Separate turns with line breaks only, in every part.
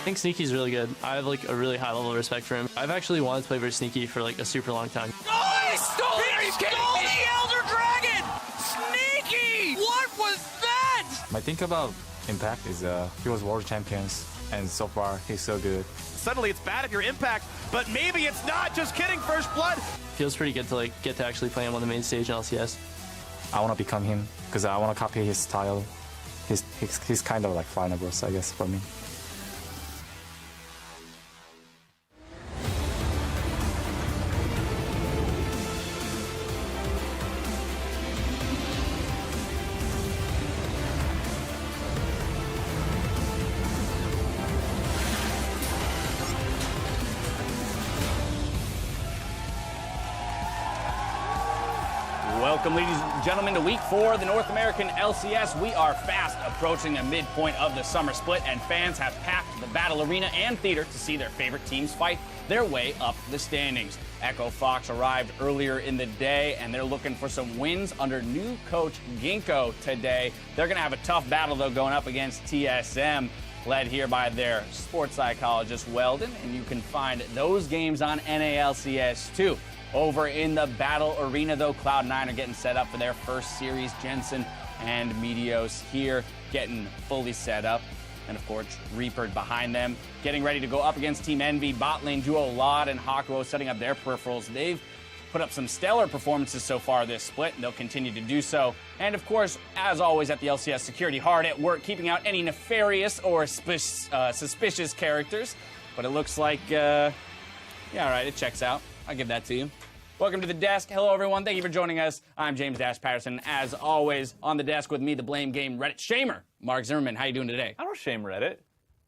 think Sneaky's really good. I have like a really high level of respect for him. I've actually wanted to play versus Sneaky for like a super long time.
Oh, he stole it! He stole the Elder Dragon! Sneaky! What was that?
My thing about Impact is he was world champions, and so far he's so good.
Suddenly it's bad if you're Impact, but maybe it's not. Just kidding, First Blood.
Feels pretty good to like get to actually play him on the main stage in LCS.
I want to become him because I want to copy his style. He's kind of like Final Boss, I guess, for me.
Welcome, ladies and gentlemen, to week 4 of the North American LCS. We are fast approaching the midpoint of the summer split, and fans have packed the Battle Arena and Theater to see their favorite teams fight their way up the standings. Echo Fox arrived earlier in the day, and they're looking for some wins under new coach Ginkgo today. They're going to have a tough battle, though, going up against TSM, led here by their sports psychologist, Weldon, and you can find those games on NALCS, too. Over in the Battle Arena, though, Cloud9 are getting set up for their first series. Jensen and Meteos here getting fully set up. And, of course, Reaper behind them, getting ready to go up against Team Envy. Bot lane duo Lod and Hakuo setting up their peripherals. They've put up some stellar performances so far this split, and they'll continue to do so. And, of course, as always at the LCS, security hard at work, keeping out any nefarious or suspicious characters. But it looks like, yeah, all right, it checks out. I'll give that to you. Welcome to the desk. Hello, everyone. Thank you for joining us. I'm James Dash Patterson. As always, on the desk with me, the Blame Game Reddit shamer, Mark Zimmerman. How you doing today?
I don't shame Reddit.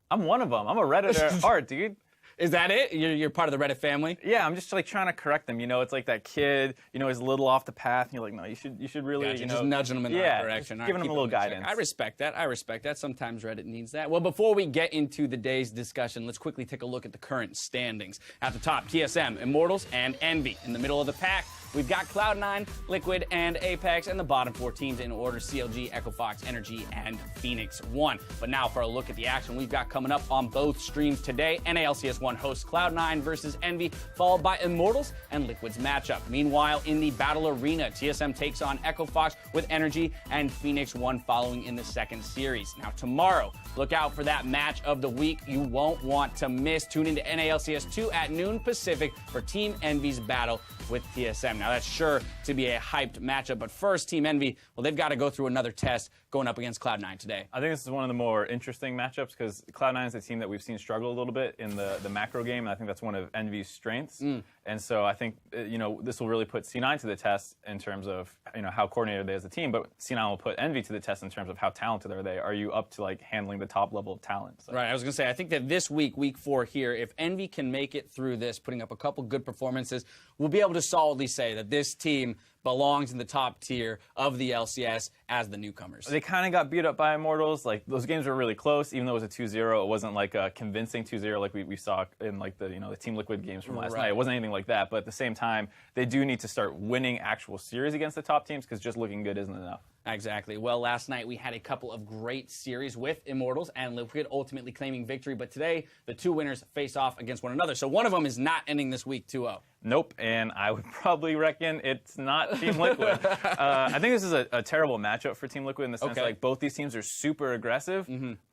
I'm one of them. I'm a Redditor at heart, dude.
Is that it? You're part of the Reddit family?
Yeah, I'm just like trying to correct them. You know, it's like that kid, you know, he's a little off the path, and you're like, no, you should really,
Gotcha,
you know,
just nudging them in the right direction.
Just giving them a little guidance.
I respect that. I respect that. Sometimes Reddit needs that. Well, before we get into the day's discussion, let's quickly take a look at the current standings. At the top, TSM, Immortals, and Envy. In the middle of the pack, we've got Cloud9, Liquid, and Apex, and the bottom 4 teams in order: CLG, Echo Fox, Energy, and Phoenix 1. But now for a look at the action we've got coming up on both streams today. NALCS 1 hosts Cloud9 versus Envy, followed by Immortals and Liquid's matchup. Meanwhile, in the Battle Arena, TSM takes on Echo Fox with Energy and Phoenix 1 following in the second series. Now tomorrow, look out for that match of the week you won't want to miss. Tune into NALCS 2 at noon Pacific for Team Envy's battle with TSM. Now that's sure to be a hyped matchup, but first, Team Envy, well, they've got to go through another test going up against Cloud9 today.
I think this is one of the more interesting matchups because Cloud9 is a team that we've seen struggle a little bit in the macro game, and I think that's one of Envy's strengths. And so I think, you know, this will really put C9 to the test in terms of, you know, how coordinated they are as a team, but C9 will put Envy to the test in terms of how talented are they. Are you up to, like, handling the top level of talent? So.
Right, I was going to say, I think that this week, week 4 here, if Envy can make it through this, putting up a couple good performances, we'll be able to solidly say that this team belongs in the top tier of the LCS as the newcomers.
They kind of got beat up by Immortals. Like, those games were really close, even though it was a 2-0. It wasn't like a convincing 2-0 like we saw in like the, you know, the Team Liquid games from last night. It wasn't anything like that. But at the same time, they do need to start winning actual series against the top teams because just looking good isn't enough.
Exactly. Well, last night we had a couple of great series with Immortals and Liquid ultimately claiming victory. But today, the two winners face off against one another. So one of them is not ending this week 2-0.
Nope, and I would probably reckon it's not Team Liquid. I think this is a terrible matchup for Team Liquid in the sense like both these teams are super aggressive,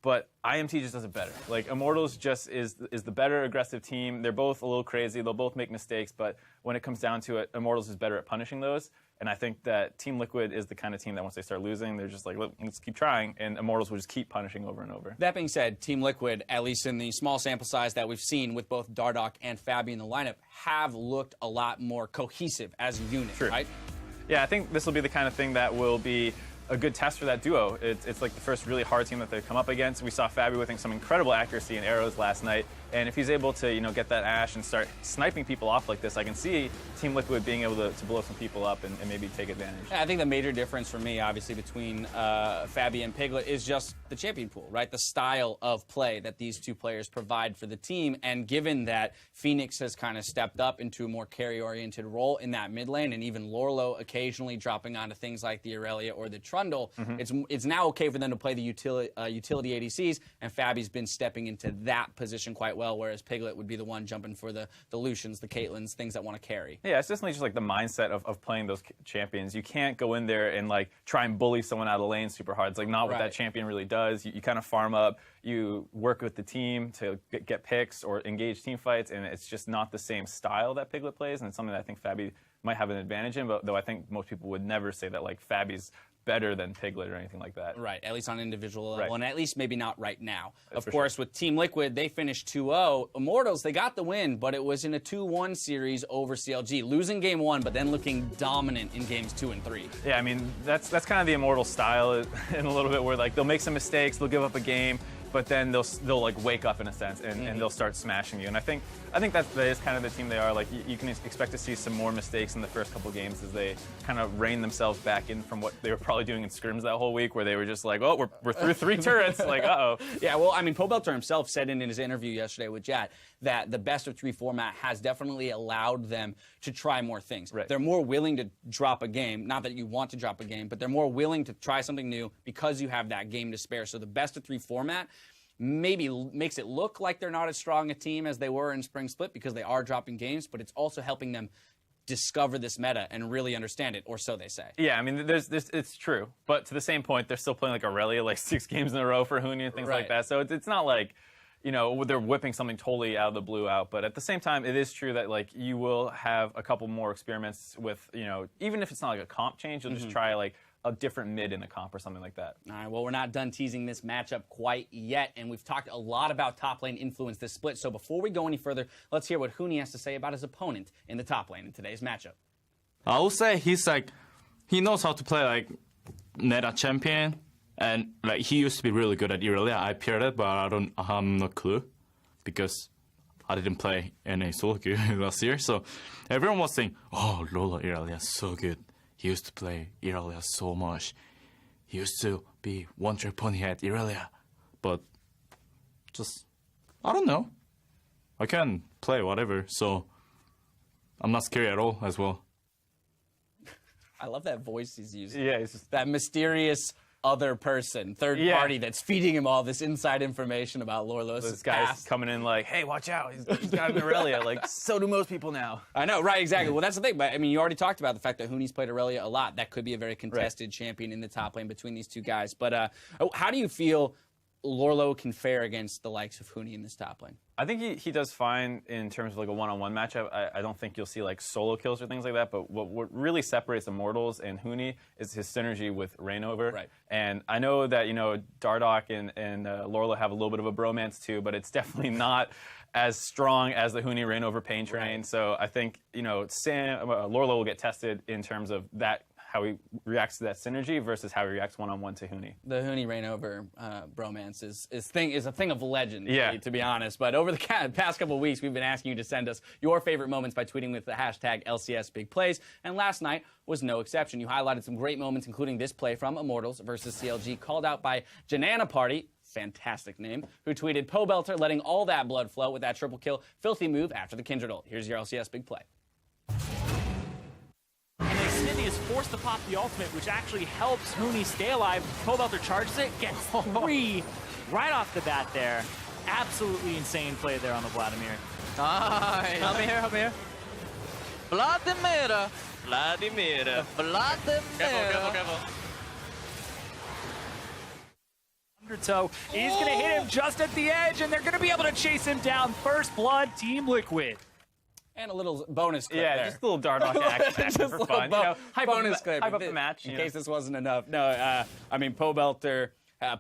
but IMT just does it better. Like Immortals just is the better aggressive team. They're both a little crazy. They'll both make mistakes, but when it comes down to it, Immortals is better at punishing those. And I think that Team Liquid is the kind of team that once they start losing, they're just like, let's keep trying, and Immortals will just keep punishing over and over.
That being said, Team Liquid, at least in the small sample size that we've seen with both Dardoch and Fabi in the lineup, have looked a lot more cohesive as a unit, right?
Yeah, I think this will be the kind of thing that will be a good test for that duo. It's like the first really hard team that they've come up against. We saw Fabi with some incredible accuracy in arrows last night. And if he's able to, get that Ashe and start sniping people off like this, I can see Team Liquid being able to blow some people up and maybe take advantage.
Yeah, I think the major difference for me, obviously, between Fabi and Piglet is just the champion pool, right? The style of play that these two players provide for the team. And given that Phoenix has kind of stepped up into a more carry-oriented role in that mid lane, and even Lorlo occasionally dropping onto things like the Aurelia or the Trundle, it's now okay for them to play the utility ADCs, and Fabi's been stepping into that position quite well, whereas Piglet would be the one jumping for the Lucians, the Caitlyn's, things that want to carry.
Yeah, it's definitely just like the mindset of playing those champions. You can't go in there and like try and bully someone out of the lane super hard. It's like not what that champion really does. You kind of farm up, you work with the team to get picks or engage team fights, and it's just not the same style that Piglet plays, and it's something that I think Fabi might have an advantage in, but though I think most people would never say that like Fabi's better than Piglet or anything like that.
Right, at least on an individual level, and at least maybe not right now.
That's
of course, with Team Liquid, they finished 2-0. Immortals, they got the win, but it was in a 2-1 series over CLG, losing game 1, but then looking dominant in games 2 and 3.
Yeah, I mean, that's kind of the Immortal style in a little bit, where like they'll make some mistakes, they'll give up a game, but then they'll like wake up in a sense and they'll start smashing you. And I think that is kind of the team they are. Like you can expect to see some more mistakes in the first couple games as they kind of rein themselves back in from what they were probably doing in scrims that whole week, where they were just like, oh, we're through 3 turrets. Like, uh-oh.
Yeah, well, I mean, Pobelter himself said in his interview yesterday with Jad that the best of 3 format has definitely allowed them to try more things.
Right.
They're more willing to drop a game, not that you want to drop a game, but they're more willing to try something new because you have that game to spare. So the best of 3 format maybe makes it look like they're not as strong a team as they were in Spring Split because they are dropping games, but it's also helping them discover this meta and really understand it, or so they say.
Yeah, I mean, it's true. But to the same point, they're still playing like Aurelia like 6 games in a row for Huni and things like that. So it's not like, they're whipping something totally out of the blue out. But at the same time, it is true that like you will have a couple more experiments with, even if it's not like a comp change, you'll just try like a different mid in a comp or something like that.
All right, well, we're not done teasing this matchup quite yet, and we've talked a lot about top lane influence this split. So before we go any further, let's hear what Huni has to say about his opponent in the top lane in today's matchup.
I would say he knows how to play like meta champion, and like he used to be really good at Irelia. I paired it, but I have no clue because I didn't play any solo queue last year. So everyone was saying, "Oh, Lola Irelia is so good. He used to play Irelia so much. He used to be one-trick pony at Irelia." But I don't know. I can play whatever, so I'm not scary at all as well.
I love that voice he's using.
Yeah, it's just
that mysterious other person, third party that's feeding him all this inside information about Lorlos.
This guy's coming in like, hey, watch out, he's got an Aurelia. Like, so do most people now.
I know, right, exactly. Well, that's the thing. But, I mean, you already talked about the fact that Huni's played Aurelia a lot. That could be a very contested champion in the top lane between these two guys. But how do you feel Lorlo can fare against the likes of Huni in this top lane?
I think he does fine in terms of like a one-on-one matchup. I don't think you'll see like solo kills or things like that, but what really separates Immortals and Huni is his synergy with Reignover.
Right.
And I know that, Dardoch and Lorlo have a little bit of a bromance too, but it's definitely not as strong as the Huni Reignover pain train. Right. So I think, Lorlo will get tested in terms of that, how he reacts to that synergy versus how he reacts one-on-one to Huni.
The Huni Reignover bromance is a thing of legend, to be honest. But over the past couple of weeks, we've been asking you to send us your favorite moments by tweeting with the hashtag LCS Big Plays, and last night was no exception. You highlighted some great moments, including this play from Immortals versus CLG, called out by Janana Party, fantastic name, who tweeted, Pobelter letting all that blood flow with that triple kill, filthy move after the Kindred ult. Here's your LCS Big Play.
Smithy is forced to pop the ultimate, which actually helps Huni stay alive. Pobelter charges it, gets 3 right off the bat there. Absolutely insane play there on the Vladimir.
Nice. Help me here. Vladimir.
Careful. Undertow is going to hit him just at the edge, and they're going to be able to chase him down. First blood, Team Liquid.
And a little bonus clip there.
Just a little Dardoch action for fun.
Bonus clip.
Hype up the match.
In case this wasn't enough. No, I mean, Pobelter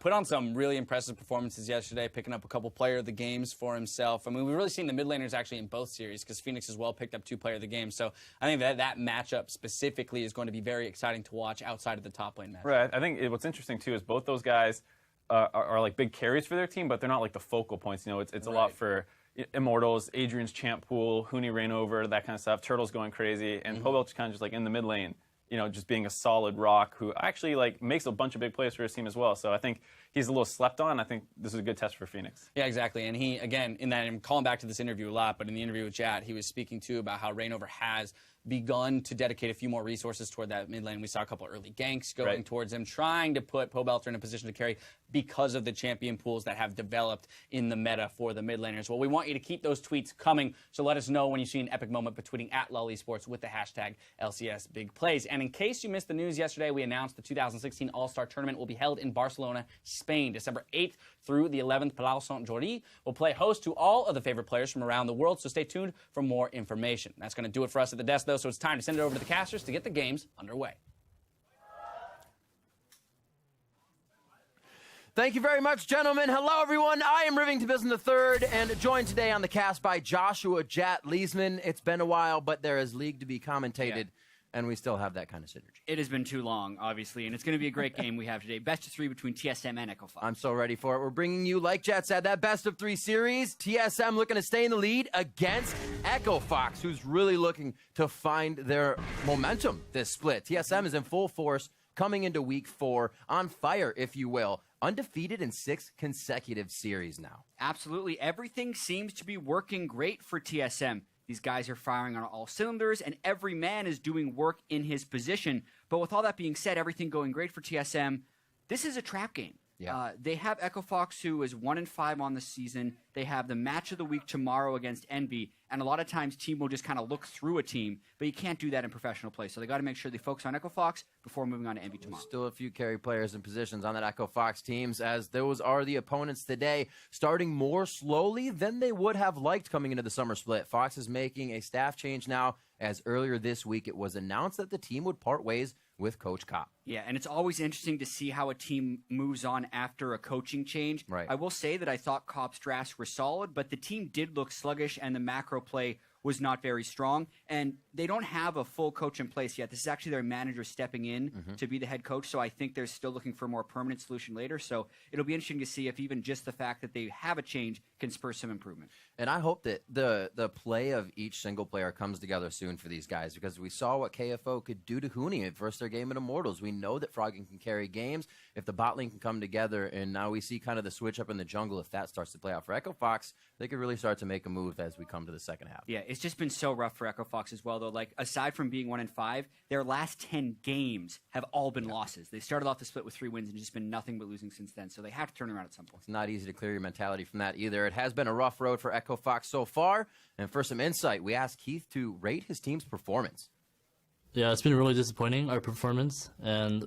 put on some really impressive performances yesterday, picking up a couple player of the games for himself. I mean, we've really seen the mid laners actually in both series because Phoenix as well picked up 2 player of the game. So I think that matchup specifically is going to be very exciting to watch outside of the top lane match.
Right. I think what's interesting too is both those guys are like big carries for their team, but they're not like the focal points. It's a lot for Immortals, Adrian's champ pool, Huni Rainover, that kind of stuff. Turtle's going crazy, and Pobel's kind of just like in the mid lane, just being a solid rock who actually like makes a bunch of big plays for his team as well. So I think he's a little slept on. I think this is a good test for Phoenix.
Yeah, exactly. And he, again, I'm calling back to this interview a lot, but in the interview with Jad, he was speaking too about how Rainover has begun to dedicate a few more resources toward that mid lane. We saw a couple early ganks going towards him, trying to put Pobelter in a position to carry because of the champion pools that have developed in the meta for the mid laners. Well, we want you to keep those tweets coming, so let us know when you see an epic moment by tweeting at @LullySports with the hashtag LCS Big Plays. And in case you missed the news yesterday, we announced the 2016 All-Star Tournament will be held in Barcelona, Spain, December 8th through the 11th. Palau Sant-Jordi will play host to all of the favorite players from around the world, so stay tuned for more information. That's going to do it for us at the desk, though, so it's time to send it over to the casters to get the games underway.
Thank you very much, gentlemen. Hello, everyone. I am Rivington Bisson III, and joined today on the cast by Joshua Jat Leesman. It's been a while, but there is league to be commentated, and we still have that kind of synergy.
It has been too long, obviously, and it's going to be a great game we have today. Best of 3 between TSM and Echo Fox.
I'm so ready for it. We're bringing you, like Jat said, that best of 3 series. TSM looking to stay in the lead against Echo Fox, who's really looking to find their momentum this split. TSM is in full force coming into week 4, on fire, if you will. Undefeated in 6 consecutive series now.
Absolutely. Everything seems to be working great for TSM. These guys are firing on all cylinders, and every man is doing work in his position. But with all that being said, everything going great for TSM, this is a trap game.
Yeah.
They have Echo Fox, who is 1-5 on the season. They have the match of the week tomorrow against Envy, and a lot of times team will just kind of look through a team, but you can't do that in professional play. So they got to make sure they focus on Echo Fox before moving on to Envy tomorrow.
Still a few carry players and positions on that Echo Fox teams, as those are the opponents today, starting more slowly than they would have liked coming into the summer split. Fox is making a staff change now, as earlier this week it was announced that the team would part ways with Coach Kopp.
Yeah, and it's always interesting to see how a team moves on after a coaching change.
Right.
I will say that I thought Kopp's drafts were solid, but the team did look sluggish, and the macro play was not very strong. And they don't have a full coach in place yet. This is actually their manager stepping in to be the head coach, so I think they're still looking for a more permanent solution later. So it'll be interesting to see if even just the fact that they have a change can spur some improvement.
And I hope that the play of each single player comes together soon for these guys, because we saw what KFO could do to Huni at first their game in Immortals. We know that Froggen can carry games. If the bot lane can come together, and now we see kind of the switch up in the jungle, if that starts to play out for Echo Fox, they could really start to make a move as we come to the second half.
Yeah, it's just been so rough for Echo Fox as well, though. Like, aside from being 1-5, their last 10 games have all been losses. They started off the split with 3 wins and just been nothing but losing since then, so they have to turn around at some point.
It's not easy to clear your mentality from that either. It has been a rough road for Echo Fox so far, and for some insight, we asked Keith to rate his team's performance.
Yeah, it's been really disappointing, our performance, and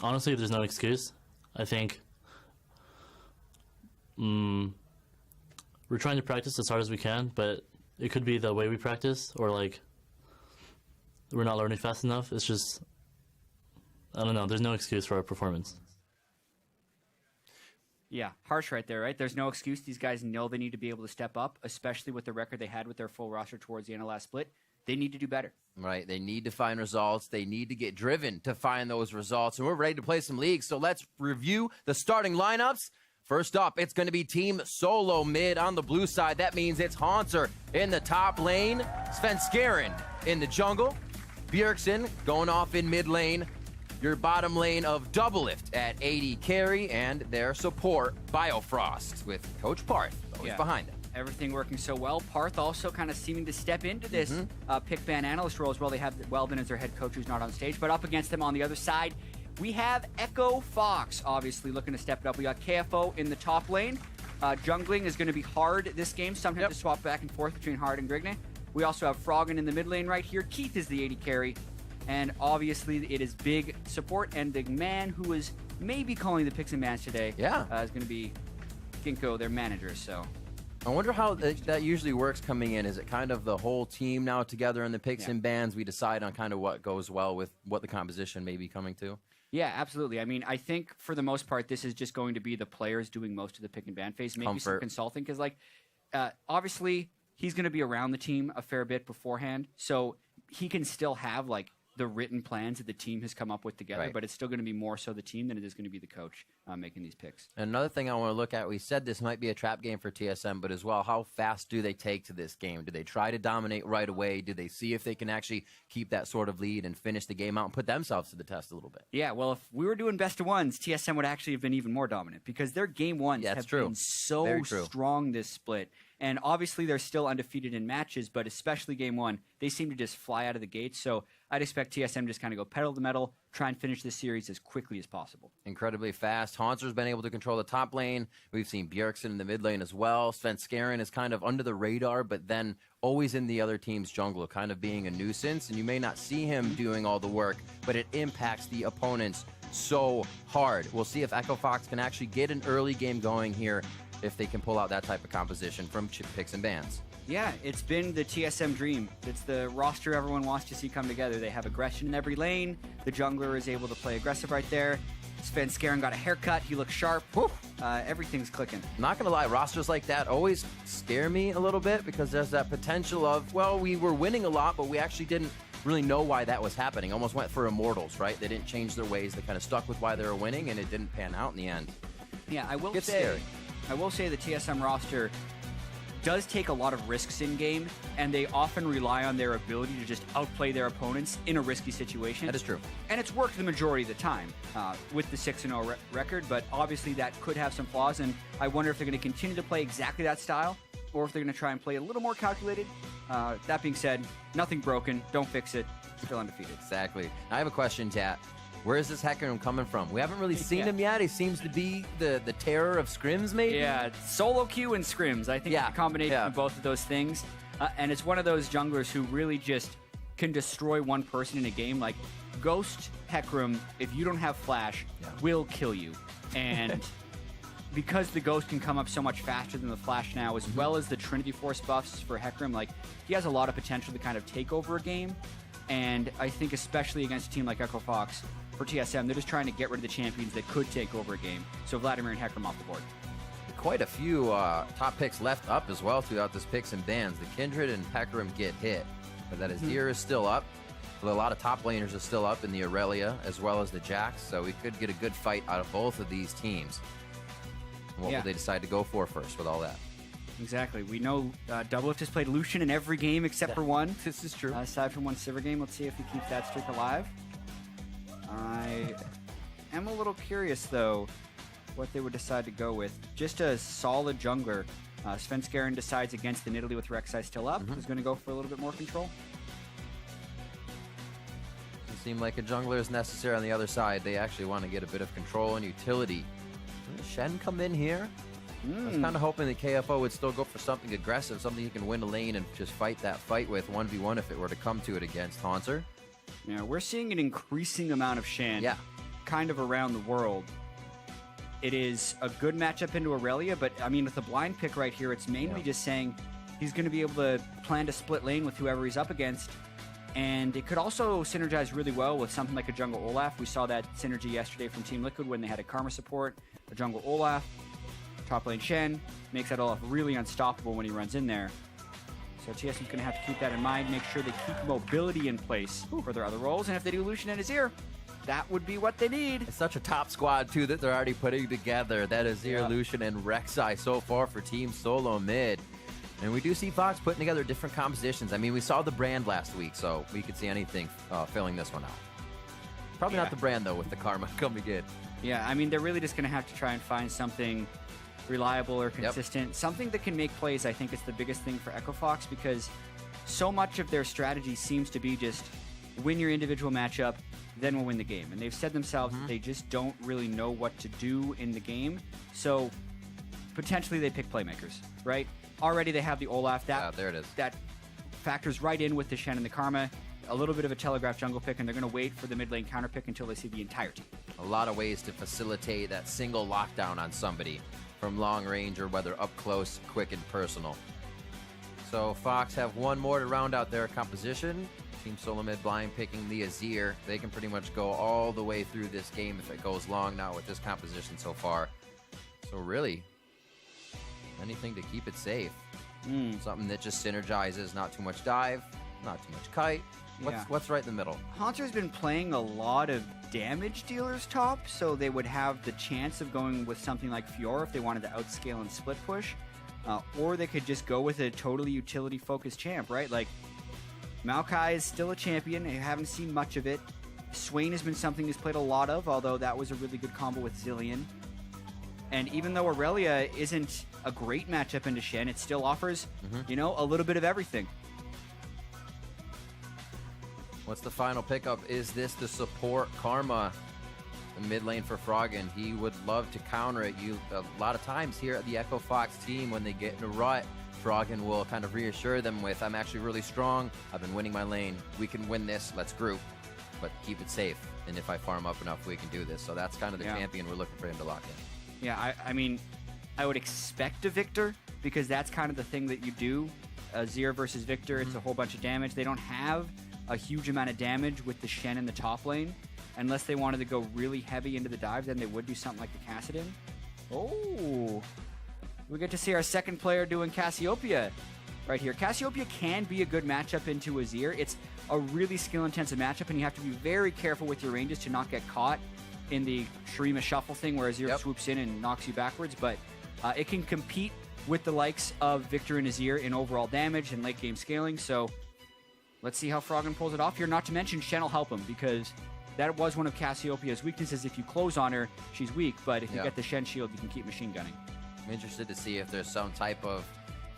honestly, there's no excuse. I think we're trying to practice as hard as we can, but it could be the way we practice, or like we're not learning fast enough. It's just, I don't know, there's no excuse for our performance.
Yeah, harsh right there, right? There's no excuse. These guys know they need to be able to step up, especially with the record they had with their full roster towards the end of last split. They need to do better.
Right, they need to find results. They need to get driven to find those results, and we're ready to play some leagues, so let's review the starting lineups. First up, it's going to be Team SoloMid on the blue side. That means it's Haunter in the top lane, Svenskeren in the jungle, Bjergsen going off in mid lane, your bottom lane of Doublelift at 80 carry, and their support, Biofrost, with Coach Parth always behind them.
Everything working so well. Parth also kind of seeming to step into this pick ban analyst role as well. They have Weldon as their head coach, who's not on stage, but up against them on the other side, we have Echo Fox, obviously looking to step it up. We got KFO in the top lane. Jungling is going to be hard this game. Sometimes to swap back and forth between Hard and Grigne. We also have Froggen in the mid lane right here. Keith is the 80 carry. And obviously it is big support. And the man who is maybe calling the picks and bans today is going to be Ginkgo, their manager. So
I wonder how that usually works coming in. Is it kind of the whole team now together in the picks and bans? We decide on kind of what goes well with what the composition may be coming to?
Yeah, absolutely. I mean, I think for the most part, this is just going to be the players doing most of the pick and ban phase. Maybe some consulting, because like, obviously he's going to be around the team a fair bit beforehand, so he can still have like the written plans that the team has come up with together,
Right.
but it's still going to be more so the team than it is going to be the coach making these picks.
Another thing I want to look at, we said this might be a trap game for TSM, but as well, how fast do they take to this game? Do they try to dominate right away? Do they see if they can actually keep that sort of lead and finish the game out and put themselves to the test a little bit?
Yeah, well, if we were doing best of ones, TSM would actually have been even more dominant because their game ones have been so
Very true.
strong this split. And obviously, they're still undefeated in matches, but especially game one, they seem to just fly out of the gates. So I'd expect TSM to just kind of go pedal to the metal, try and finish this series as quickly as possible.
Incredibly fast. Haunter's been able to control the top lane. We've seen Bjergsen in the mid lane as well. Sven Skaren is kind of under the radar, but then always in the other team's jungle, kind of being a nuisance. And you may not see him doing all the work, but it impacts the opponents so hard. We'll see if Echo Fox can actually get an early game going here, if they can pull out that type of composition from picks and bans.
Yeah, it's been the TSM dream. It's the roster everyone wants to see come together. They have aggression in every lane. The jungler is able to play aggressive right there. Sven Skaren got a haircut. He looks sharp. Everything's clicking.
Not going to lie, rosters like that always scare me a little bit because there's that potential of, well, we were winning a lot, but we actually didn't really know why that was happening. Almost went for Immortals, right? They didn't change their ways. They kind of stuck with why they were winning, and it didn't pan out in the end.
Yeah, I will
Gets
say,
scary.
I will say the TSM roster does take a lot of risks in game, and they often rely on their ability to just outplay their opponents in a risky situation.
That is true.
And it's worked the majority of the time with the 6-0 record, but obviously that could have some flaws, and I wonder if they're going to continue to play exactly that style, or if they're going to try and play a little more calculated. That being said, nothing broken. Don't fix it. Still undefeated.
Exactly. I have a question, chat. Where is this Hecarim coming from? We haven't really seen him yet. He seems to be the terror of scrims, maybe?
Yeah, solo queue and scrims. I think it's a combination of both of those things. And it's one of those junglers who really just can destroy one person in a game. Like, Ghost Hecarim, if you don't have Flash, will kill you. And because the Ghost can come up so much faster than the Flash now, as well as the Trinity Force buffs for Hecarim, like, he has a lot of potential to kind of take over a game. And I think especially against a team like Echo Fox, for TSM, they're just trying to get rid of the champions that could take over a game. So Vladimir and Hecarim off the board.
Quite a few top picks left up as well throughout this picks and bans. The Kindred and Hecarim get hit, but that Azir is still up. But a lot of top laners are still up in the Aurelia as well as the Jax, so we could get a good fight out of both of these teams. What will they decide to go for first with all that?
Exactly. We know Doublelift has played Lucian in every game except for one.
This is true.
Aside from one Sivir game, let's see if he keeps that streak alive. I am a little curious, though, what they would decide to go with. Just a solid jungler. Sven Skaren decides against the Nidalee with Rek'Sai still up. Who's going to go for a little bit more control?
Doesn't seem like a jungler is necessary on the other side. They actually want to get a bit of control and utility. Does Shen come in here? I was kind of hoping the KFO would still go for something aggressive, something he can win a lane and just fight that fight with 1v1 if it were to come to it against Haunter.
Yeah, we're seeing an increasing amount of Shen kind of around the world. It is a good matchup into Aurelia, but I mean, with the blind pick right here, it's mainly just saying he's going to be able to plan to split lane with whoever he's up against. And it could also synergize really well with something like a jungle Olaf. We saw that synergy yesterday from Team Liquid when they had a Karma support, a jungle Olaf, top lane Shen, makes that Olaf really unstoppable when he runs in there. So TSM's going to have to keep that in mind, make sure they keep mobility in place for their other roles. And if they do Lucian and Azir, that would be what they need.
It's such a top squad, too, that they're already putting together. That Azir, Lucian, and Rek'Sai so far for Team SoloMid. And we do see Fox putting together different compositions. I mean, we saw the brand last week, so we could see anything filling this one out. Probably not the brand, though, with the Karma coming in.
Yeah, I mean, they're really just going to have to try and find something reliable or consistent. Something that can make plays, I think, is the biggest thing for Echo Fox, because so much of their strategy seems to be just win your individual matchup, then we'll win the game. And they've said themselves that they just don't really know what to do in the game. So potentially they pick playmakers, right? Already they have the Olaf.
There it is.
That factors right in with the Shen and the Karma. A little bit of a telegraph jungle pick, and they're going to wait for the mid lane counter pick until they see the entire team.
A lot of ways to facilitate that single lockdown on somebody from long range or whether up close, quick, and personal. So Fox have one more to round out their composition. Team SoloMid blind picking the Azir. They can pretty much go all the way through this game if it goes long now with this composition so far. So really, anything to keep it safe. Something that just synergizes, not too much dive, not too much kite, What's right in the middle?
Haunter's been playing a lot of damage dealers top, so they would have the chance of going with something like Fiora if they wanted to outscale and split push. Or they could just go with a totally utility-focused champ, right? Like, Maokai is still a champion. I haven't seen much of it. Swain has been something he's played a lot of, although that was a really good combo with Zilean. And even though Aurelia isn't a great matchup into Shen, it still offers, you know, a little bit of everything.
What's the final pickup? Is this the support Karma? The mid lane for Froggen. He would love to counter it. A lot of times here at the Echo Fox team, when they get in a rut, Froggen will kind of reassure them with, I'm actually really strong. I've been winning my lane. We can win this. Let's group. But keep it safe. And if I farm up enough, we can do this. So that's kind of the champion we're looking for him to lock in.
Yeah, I mean, I would expect a Victor, because that's kind of the thing that you do. Azir versus Victor, it's a whole bunch of damage. They don't have a huge amount of damage with the Shen in the top lane. Unless they wanted to go really heavy into the dive, then they would do something like the Kassadin. Oh, we get to see our second player doing Cassiopeia right here. Cassiopeia can be a good matchup into Azir. It's a really skill-intensive matchup, and you have to be very careful with your ranges to not get caught in the Shurima shuffle thing where Azir swoops in and knocks you backwards. But it can compete with the likes of Victor and Azir in overall damage and late-game scaling. So let's see how Froggen pulls it off here. Not to mention, Shen will help him, because that was one of Cassiopeia's weaknesses. If you close on her, she's weak, but if you get the Shen shield, you can keep machine gunning.
I'm interested to see if there's some type of...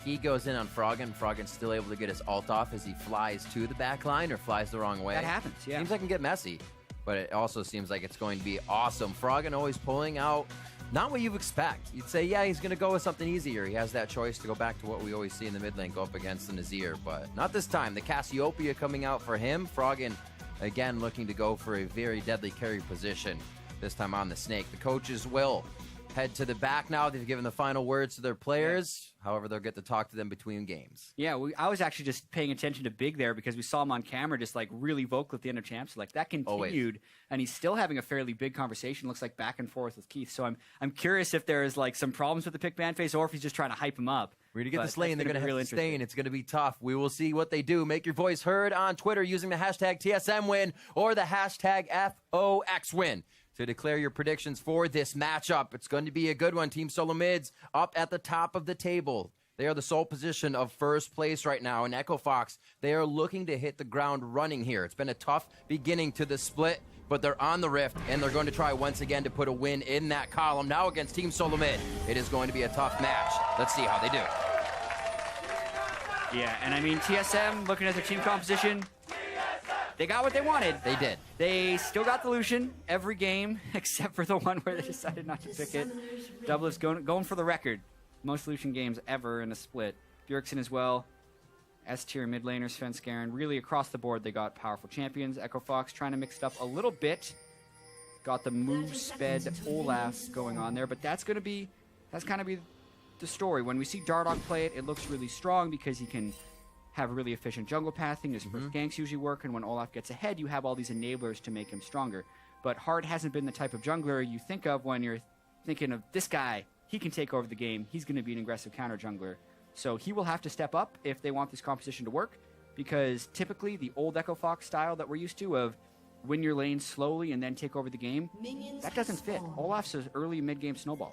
He goes in on Froggen. Froggen's still able to get his ult off as he flies to the back line or flies the wrong way.
That happens, yeah.
Seems like it can get messy, but it also seems like it's going to be awesome. Froggen always pulling out not what you expect. You'd say, yeah, he's going to go with something easier. He has that choice to go back to what we always see in the mid lane, go up against the Nazir, but not this time. The Cassiopeia coming out for him. Froggen, again, looking to go for a very deadly carry position, this time on the Snake. The coaches will head to the back now. They've given the final words to their players. However, they'll get to talk to them between games.
Yeah, I was actually just paying attention to Big there because we saw him on camera just like really vocal at the end of champs. Like that continued, and he's still having a fairly big conversation. Looks like back and forth with Keith. So I'm curious if there's like some problems with the pick ban phase or if he's just trying to hype him up.
We're going to get this lane. They're going to have to stay in. It's going to be tough. We will see what they do. Make your voice heard on Twitter using the hashtag TSMWin or the hashtag FOXWin to declare your predictions for this matchup. It's going to be a good one. Team SoloMids up at the top of the table. They are the sole position of first place right now. And Echo Fox, they are looking to hit the ground running here. It's been a tough beginning to the split, but they're on the rift, and they're going to try once again to put a win in that column. Now against Team SoloMid, it is going to be a tough match. Let's see how they do.
Yeah, and I mean, TSM, looking at their team composition, they got what they wanted.
They did.
They still got the Lucian every game, except for the one where they decided not to pick it. Double's going for the record. Most Lucian games ever in a split. Bjergsen as well. S-tier mid laners, Svenskeren. Really across the board, they got powerful champions. Echo Fox trying to mix it up a little bit. Got the move sped Olaf going on there, but that's kind of be the story. When we see Dardoch play it, it looks really strong because he can have really efficient jungle pathing. His first ganks usually work, and when Olaf gets ahead, you have all these enablers to make him stronger. But Hard hasn't been the type of jungler you think of when you're thinking of this guy. He can take over the game. He's going to be an aggressive counter jungler. So he will have to step up if they want this composition to work, because typically the old Echo Fox style that we're used to of win your lane slowly and then take over the game, that doesn't fit. Olaf's an early mid-game snowballer.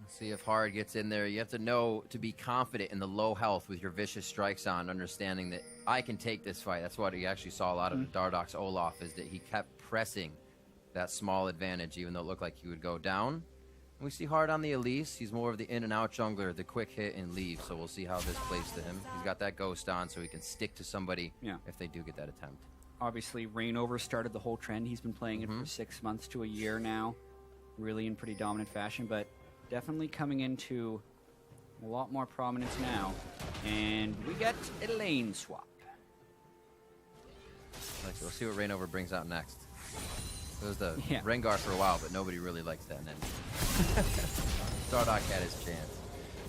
Let's see if Hard gets in there. You have to know to be confident in the low health with your vicious strikes on, understanding that I can take this fight. That's what you actually saw a lot of Dardoch's Olaf, is that he kept pressing that small advantage even though it looked like he would go down. We see Hard on the Elise. He's more of the in and out jungler, the quick hit and leave. So we'll see how this plays to him. He's got that ghost on so he can stick to somebody if they do get that attempt.
Obviously, Reignover started the whole trend. He's been playing it for 6 months to a year now, really in pretty dominant fashion, but definitely coming into a lot more prominence now. And we get a lane swap.
We'll see what Reignover brings out next. It was the Rengar for a while, but nobody really likes that name. Dardoch had his chance.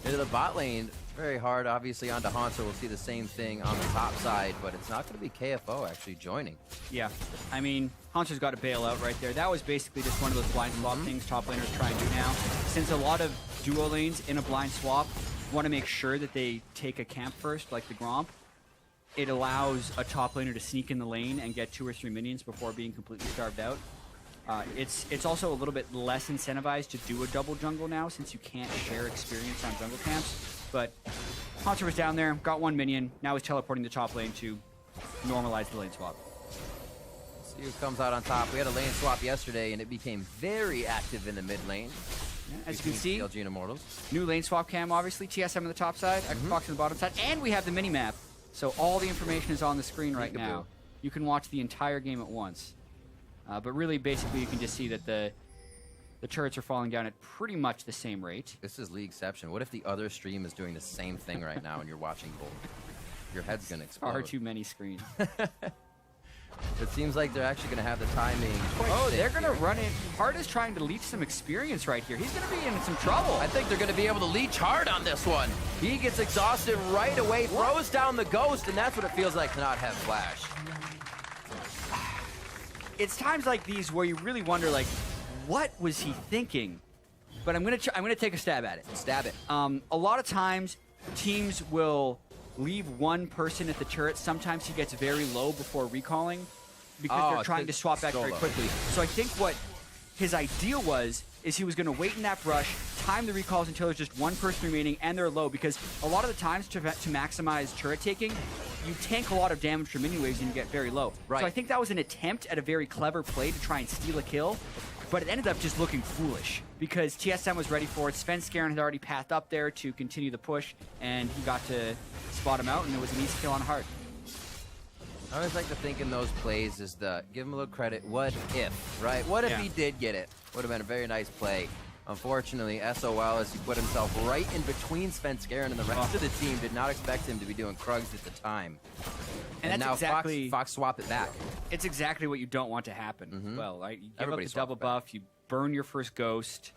Into the bot lane, very hard. Obviously onto Hanzo, we'll see the same thing on the top side, but it's not going to be KFO actually joining.
Yeah, I mean, Hanzo's got to bail out right there. That was basically just one of those blind swap things top laners try and do now. Since a lot of duo lanes in a blind swap want to make sure that they take a camp first, like the Gromp, it allows a top laner to sneak in the lane and get 2 or 3 minions before being completely starved out. It's also a little bit less incentivized to do a double jungle now since you can't share experience on jungle camps. But Haunter was down there, got 1 minion, now he's teleporting the top lane to normalize the lane swap.
See who comes out on top. We had a lane swap yesterday, and it became very active in the mid lane.
Yeah, as you can see,
LG and Immortals.
New lane swap cam, obviously. TSM on the top side, Xbox on the bottom side, and we have the mini map. So all the information is on the screen right now. You can watch the entire game at once. But really, basically, you can just see that the turrets are falling down at pretty much the same rate.
This is Leagueception. What if the other stream is doing the same thing right now and you're watching both? Your head's going to explode.
Far too many screens.
It seems like they're actually going to have the timing.
Oh, they're going to run in. Hard is trying to leech some experience right here. He's going to be in some trouble.
I think they're going to be able to leech hard on this one. He gets exhausted right away, throws down the ghost, and that's what it feels like to not have flash.
It's times like these where you really wonder, like, what was he thinking? But I'm gonna take a stab at it.
Stab it.
A lot of times, teams will leave one person at the turret. Sometimes he gets very low before recalling because they're trying to swap back very quickly. So I think what his ideal is he was going to wait in that brush, time the recalls until there's just one person remaining and they're low, because a lot of the times to maximize turret taking, you tank a lot of damage from mini waves and you get very low.
Right.
So I think that was an attempt at a very clever play to try and steal a kill, but it ended up just looking foolish because TSM was ready for it. Sven Skaren had already pathed up there to continue the push, and he got to spot him out, and it was an easy kill on Hart.
I always like to think in those plays is give him a little credit. What if, right? What if he did get it? Would have been a very nice play. Unfortunately, SOL, as he put himself right in between Sven Skaren and the rest of the team, did not expect him to be doing Krugs at the time. And
that's
now
exactly,
Fox swap it back.
It's exactly what you don't want to happen. Well, right? You give
Everybody
up the double buff, you burn your first ghost,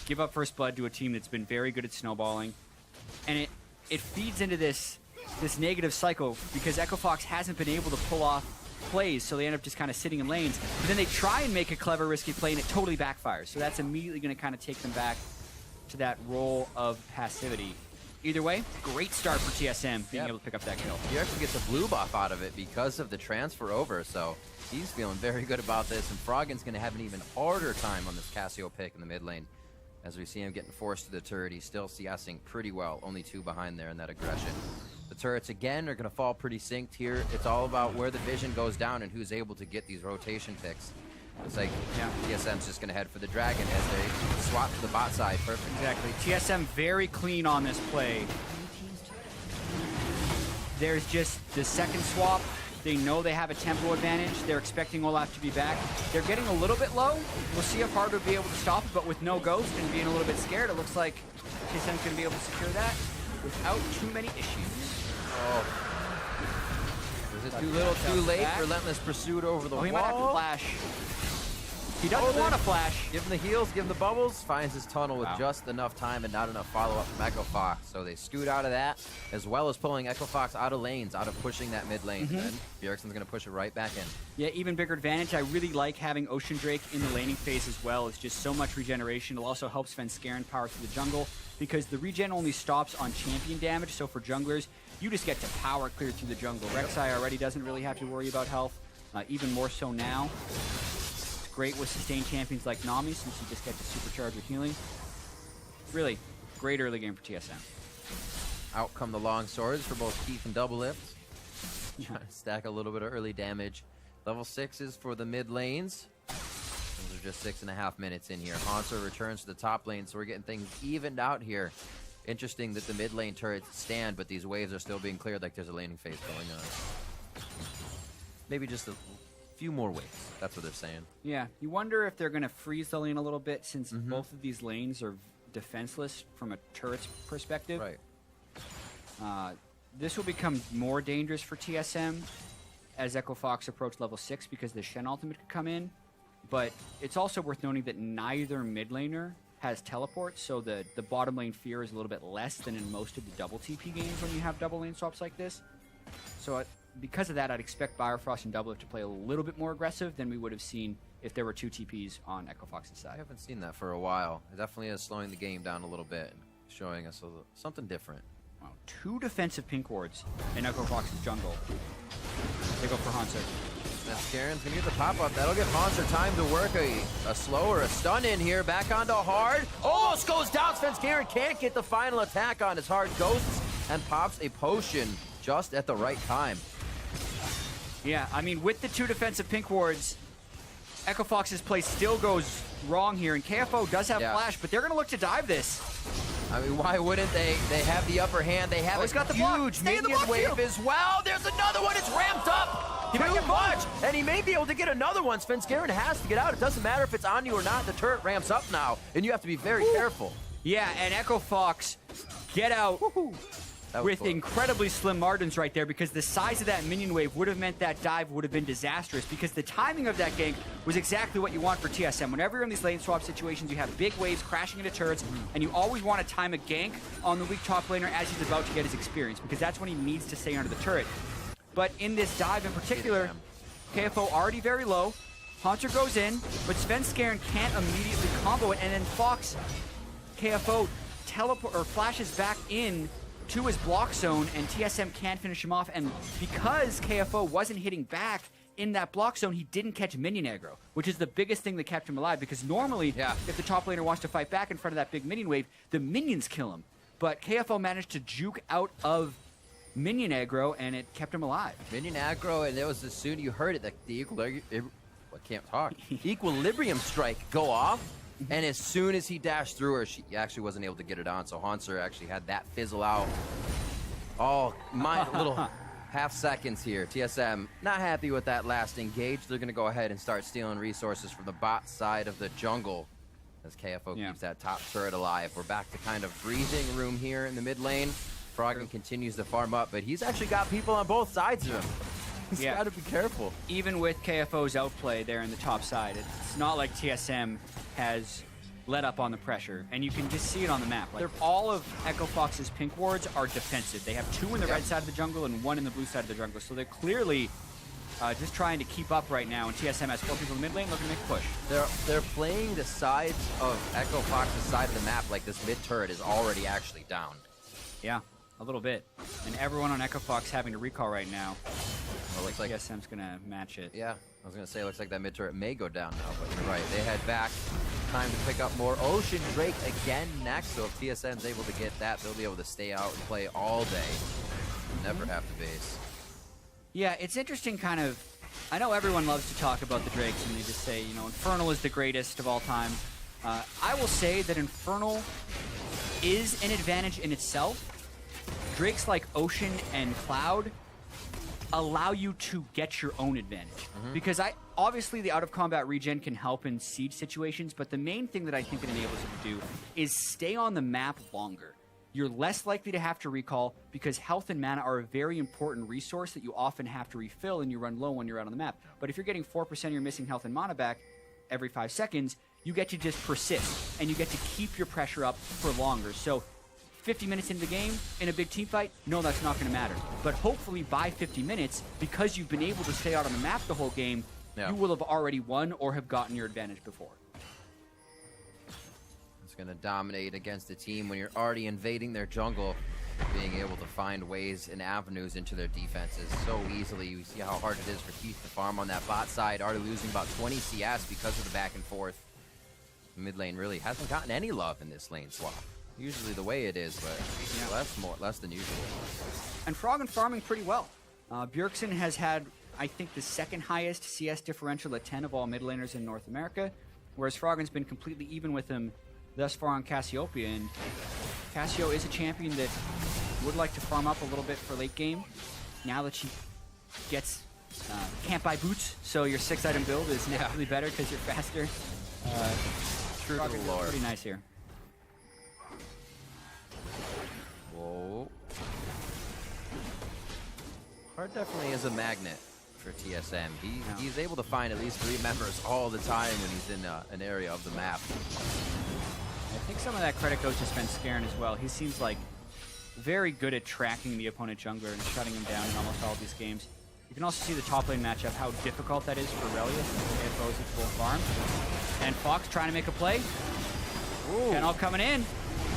give up first blood to a team that's been very good at snowballing, and it feeds into this negative cycle because Echo Fox hasn't been able to pull off plays, so they end up just kind of sitting in lanes. But then they try and make a clever, risky play, and it totally backfires. So that's immediately going to kind of take them back to that role of passivity. Either way, great start for TSM being able to pick up that kill.
He actually gets a blue buff out of it because of the transfer over, so he's feeling very good about this, and Froggen's going to have an even harder time on this Cassio pick in the mid lane. As we see him getting forced to the turret, he's still CSing pretty well, only 2 behind there in that aggression. The turrets, again, are going to fall pretty synced here. It's all about where the vision goes down and who's able to get these rotation picks. It's like, TSM's just going to head for the dragon as they swap to the bot side. Perfect.
Exactly. TSM very clean on this play. There's just the second swap. They know they have a tempo advantage. They're expecting Olaf to be back. They're getting a little bit low. We'll see if Hard will be able to stop it, but with no ghost and being a little bit scared, it looks like TSM's going to be able to secure that without too many issues.
Oh. Is it too little, too late? Relentless pursuit over the wall.
He might have to flash. He doesn't want to flash.
Give him the heals, give him the bubbles. Finds his tunnel with just enough time and not enough follow-up from Echo Fox. So they scoot out of that, as well as pulling Echo Fox out of lanes, out of pushing that mid lane. Then Bjergsen's going to push it right back in.
Yeah, even bigger advantage. I really like having Ocean Drake in the laning phase as well. It's just so much regeneration. It'll also help Sven Skaren power through the jungle because the regen only stops on champion damage. So for junglers, you just get to power clear through the jungle. Rek'Sai already doesn't really have to worry about health, even more so now. It's great with sustained champions like Nami since you just get to supercharge with healing. Really, great early game for TSM.
Out come the long swords for both Keith and Double Lift. Trying to stack a little bit of early damage. Level 6s for the mid lanes. Those are just 6.5 minutes in here. Hanser returns to the top lane, so we're getting things evened out here. Interesting that the mid lane turrets stand, but these waves are still being cleared like there's a laning phase going on. Maybe just a few more waves. That's what they're saying.
Yeah, you wonder if they're going to freeze the lane a little bit since both of these lanes are defenseless from a turret's perspective.
Right.
This will become more dangerous for TSM as Echo Fox approach level 6 because the Shen ultimate could come in. But it's also worth noting that neither mid laner has teleport, so the bottom lane fear is a little bit less than in most of the double TP games when you have double lane swaps like this. So because of that, I'd expect Bifrost and Double to play a little bit more aggressive than we would have seen if there were 2 TPs on Echo Fox's side.
I haven't seen that for a while. It definitely is slowing the game down a little bit and showing us something different.
Wow, 2 defensive pink wards in Echo Fox's jungle. They go for Hanser.
Svenskaren's gonna get the pop-up. That'll give Hanser time to work a slow or a stun in here. Back onto Hard. Almost goes down. Svenskaren can't get the final attack on his Hard. Ghosts and pops a potion just at the right time.
Yeah, I mean, with the 2 defensive pink wards, Echo Fox's play still goes wrong here, and KFO does have flash, but they're going to look to dive this.
I mean, why wouldn't they? They have the upper hand. They have a huge minion wave as well. There's another one. It's ramped up. He might get much, and he may be able to get another one. Svenskaren has to get out. It doesn't matter if it's on you or not. The turret ramps up now, and you have to be very careful.
Yeah, and Echo Fox get out with incredibly slim margins right there, because the size of that minion wave would have meant that dive would have been disastrous, because the timing of that gank was exactly what you want for TSM. Whenever you're in these lane swap situations, you have big waves crashing into turrets, and you always want to time a gank on the weak top laner as he's about to get his experience, because that's when he needs to stay under the turret. But in this dive in particular, KFO already very low. Haunter goes in, but Svenskaren can't immediately combo it, and then Fox, KFO teleport or flashes back in to his block zone, and TSM can't finish him off. And because KFO wasn't hitting back in that block zone, he didn't catch minion aggro, which is the biggest thing that kept him alive, because normally if the top laner wants to fight back in front of that big minion wave, the minions kill him. But KFO managed to juke out of minion aggro, and it kept him alive.
Minion aggro, and it was as soon you heard it, the equilibrium strike go off, and as soon as he dashed through her, she actually wasn't able to get it on. So Hanser actually had that fizzle out. Oh, my little half seconds here. TSM not happy with that last engage. They're going to go ahead and start stealing resources from the bot side of the jungle as KFO keeps that top turret alive. We're back to kind of breathing room here in the mid lane. Froggen continues to farm up, but he's actually got people on both sides of him. He's got to be careful.
Even with KFO's outplay there in the top side, it's not like TSM has let up on the pressure, and you can just see it on the map. Like, all of Echo Fox's pink wards are defensive. They have 2 in the red side of the jungle and 1 in the blue side of the jungle, so they're clearly just trying to keep up right now, and TSM has 4 people in the mid lane looking to make a push.
They're playing the sides of Echo Fox's side of the map like this mid turret is already actually down.
Yeah, a little bit. And everyone on Echo Fox having to recall right now.
Well, looks like
TSM's gonna match it.
Yeah, I was gonna say, it looks like that mid turret may go down now, but you're right. They head back. Time to pick up more. Ocean Drake again next, so if TSM's able to get that, they'll be able to stay out and play all day. Never have to base.
Yeah, it's interesting kind of, I know everyone loves to talk about the Drakes and they just say, you know, Infernal is the greatest of all time. I will say that Infernal is an advantage in itself. Drakes like Ocean and Cloud allow you to get your own advantage. Because obviously the out-of-combat regen can help in siege situations, but the main thing that I think it enables you to do is stay on the map longer. You're less likely to have to recall, because health and mana are a very important resource that you often have to refill and you run low when you're out on the map. But if you're getting 4% of your missing health and mana back every 5 seconds, you get to just persist, and you get to keep your pressure up for longer. So 50 minutes into the game, in a big team fight, no, that's not going to matter. But hopefully by 50 minutes, because you've been able to stay out on the map the whole game, you will have already won or have gotten your advantage before.
It's going to dominate against a team when you're already invading their jungle, being able to find ways and avenues into their defenses so easily. You see how hard it is for Keith to farm on that bot side, already losing about 20 CS because of the back and forth. The mid lane really hasn't gotten any love in this lane swap. Usually the way it is, but less than usual.
And Froggen farming pretty well. Bjergsen has had, I think, the 2nd highest CS differential at 10 of all mid laners in North America, whereas Froggen's been completely even with him thus far on Cassiopeia. And Cassio is a champion that would like to farm up a little bit for late game. Now that she gets can't buy boots, so your 6-item build is naturally better because you're faster.
True to the lore.
Pretty nice here.
Whoa. Hard definitely is a magnet for TSM. He's able to find at least 3 members all the time when he's in an area of the map.
I think some of that credit goes to Svenskaren as well. He seems like very good at tracking the opponent jungler and shutting him down in almost all of these games. You can also see the top lane matchup, how difficult that is for Relius and KFOs at full farm. And Fox trying to make a play. Kenall coming in.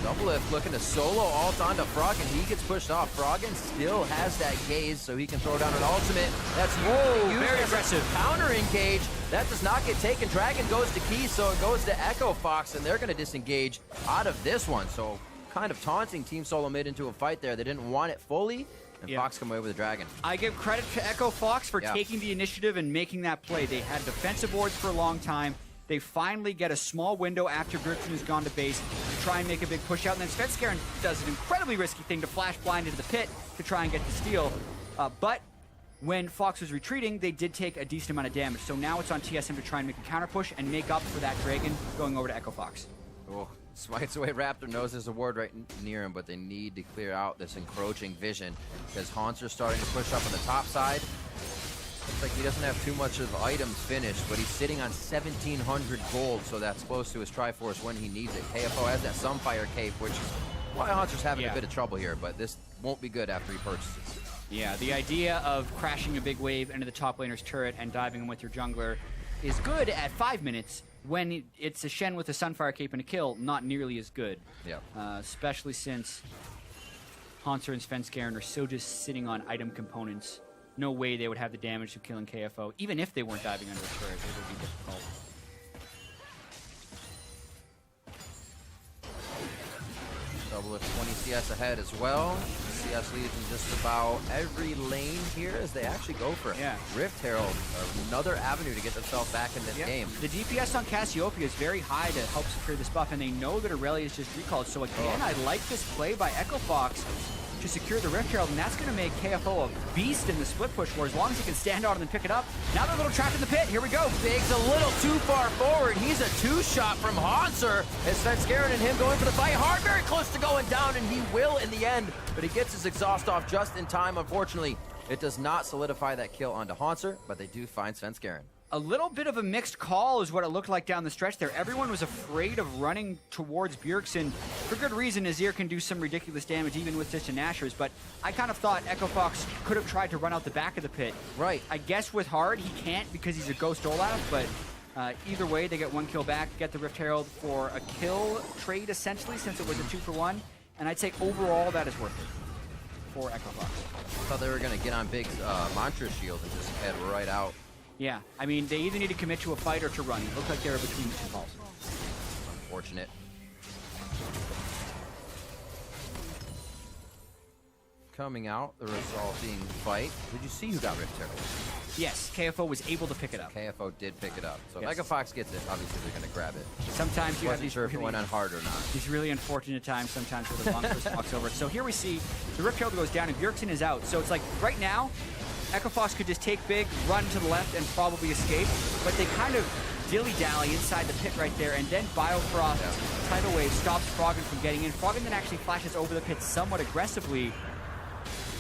Double lift looking to solo ult onto Frog, and he gets pushed off. Froggen still has that gaze, so he can throw down an ultimate. That's used
very
as
aggressive.
a counter engage. That does not get taken. Dragon goes to Key, so it goes to Echo Fox, and they're going to disengage out of this one. So kind of taunting Team SoloMid into a fight there. They didn't want it fully, and Fox come away with a Dragon.
I give credit to Echo Fox for taking the initiative and making that play. They had defensive boards for a long time. They finally get a small window after Bjergsen has gone to base to try and make a big push out. And then Svenskeren does an incredibly risky thing to flash blind into the pit to try and get the steal. But when Fox was retreating, they did take a decent amount of damage. So now it's on TSM to try and make a counter push and make up for that Dragon going over to Echo Fox.
Oh, smites away Raptor, knows there's a ward right near him, but they need to clear out this encroaching vision because Haunter's starting to push up on the top side. Looks like he doesn't have too much of items finished, but he's sitting on 1,700 gold, so that's close to his Triforce when he needs it. KFO has that Sunfire Cape, which is why Haunter's having a bit of trouble here, but this won't be good after he purchases.
Yeah, the idea of crashing a big wave into the top laner's turret and diving him with your jungler is good at 5 minutes. When it's a Shen with a Sunfire Cape and a kill, not nearly as good.
Yep.
Especially since Haunter and Svenskeren are so just sitting on item components. No way they would have the damage of killing KFO, even if they weren't diving under a turret. It would be difficult.
Double with 20 CS ahead as well. CS leads in just about every lane here as they actually go for it. Rift Herald, another avenue to get themselves back in this game.
The DPS on Cassiopeia is very high to help secure this buff, and they know that Aurelia is just recalled. So again, I like this play by Echo Fox to secure the Rift Herald, and that's going to make KFO a beast in the split push, where as long as he can stand on it and pick it up. Now they're a little trapped in the pit. Here we go.
Big's a little too far forward. He's a two-shot from Haunter. As Svenskeren and him going for the fight hard, very close to going down, and he will in the end, but he gets his exhaust off just in time. Unfortunately, it does not solidify that kill onto Haunter, but they do find Svenskeren.
A little bit of a mixed call is what it looked like down the stretch there. Everyone was afraid of running towards Bjergsen. For good reason, Azir can do some ridiculous damage even with Distant Ashers, but I kind of thought Echo Fox could have tried to run out the back of the pit.
Right.
I guess with Hard, he can't because he's a Ghost Olaf, but either way, they get one kill back, get the Rift Herald for a kill trade, essentially, since it was a 2-for-1, and I'd say overall that is worth it for Echo Fox.
I thought they were going to get on Big's Mantra Shield and just head right out.
Yeah, I mean, they either need to commit to a fight or to run. It looked like they were between the two calls.
Unfortunate. Coming out, the resulting fight. Did you see who got Rift Herald?
Yes, KFO was able to pick it up.
KFO did pick it up. So if Echo Fox gets it, obviously they're going to grab it.
Sometimes you have these
sure if it went on hard or not.
These really unfortunate times sometimes where the long person walks over. So here we see the Rift Herald goes down and Bjergsen is out. So it's like right now, Echo Fox could just take Big, run to the left, and probably escape. But they kind of dilly-dally inside the pit right there, and then Biofrost Tidal Wave stops Froggen from getting in. Froggen then actually flashes over the pit somewhat aggressively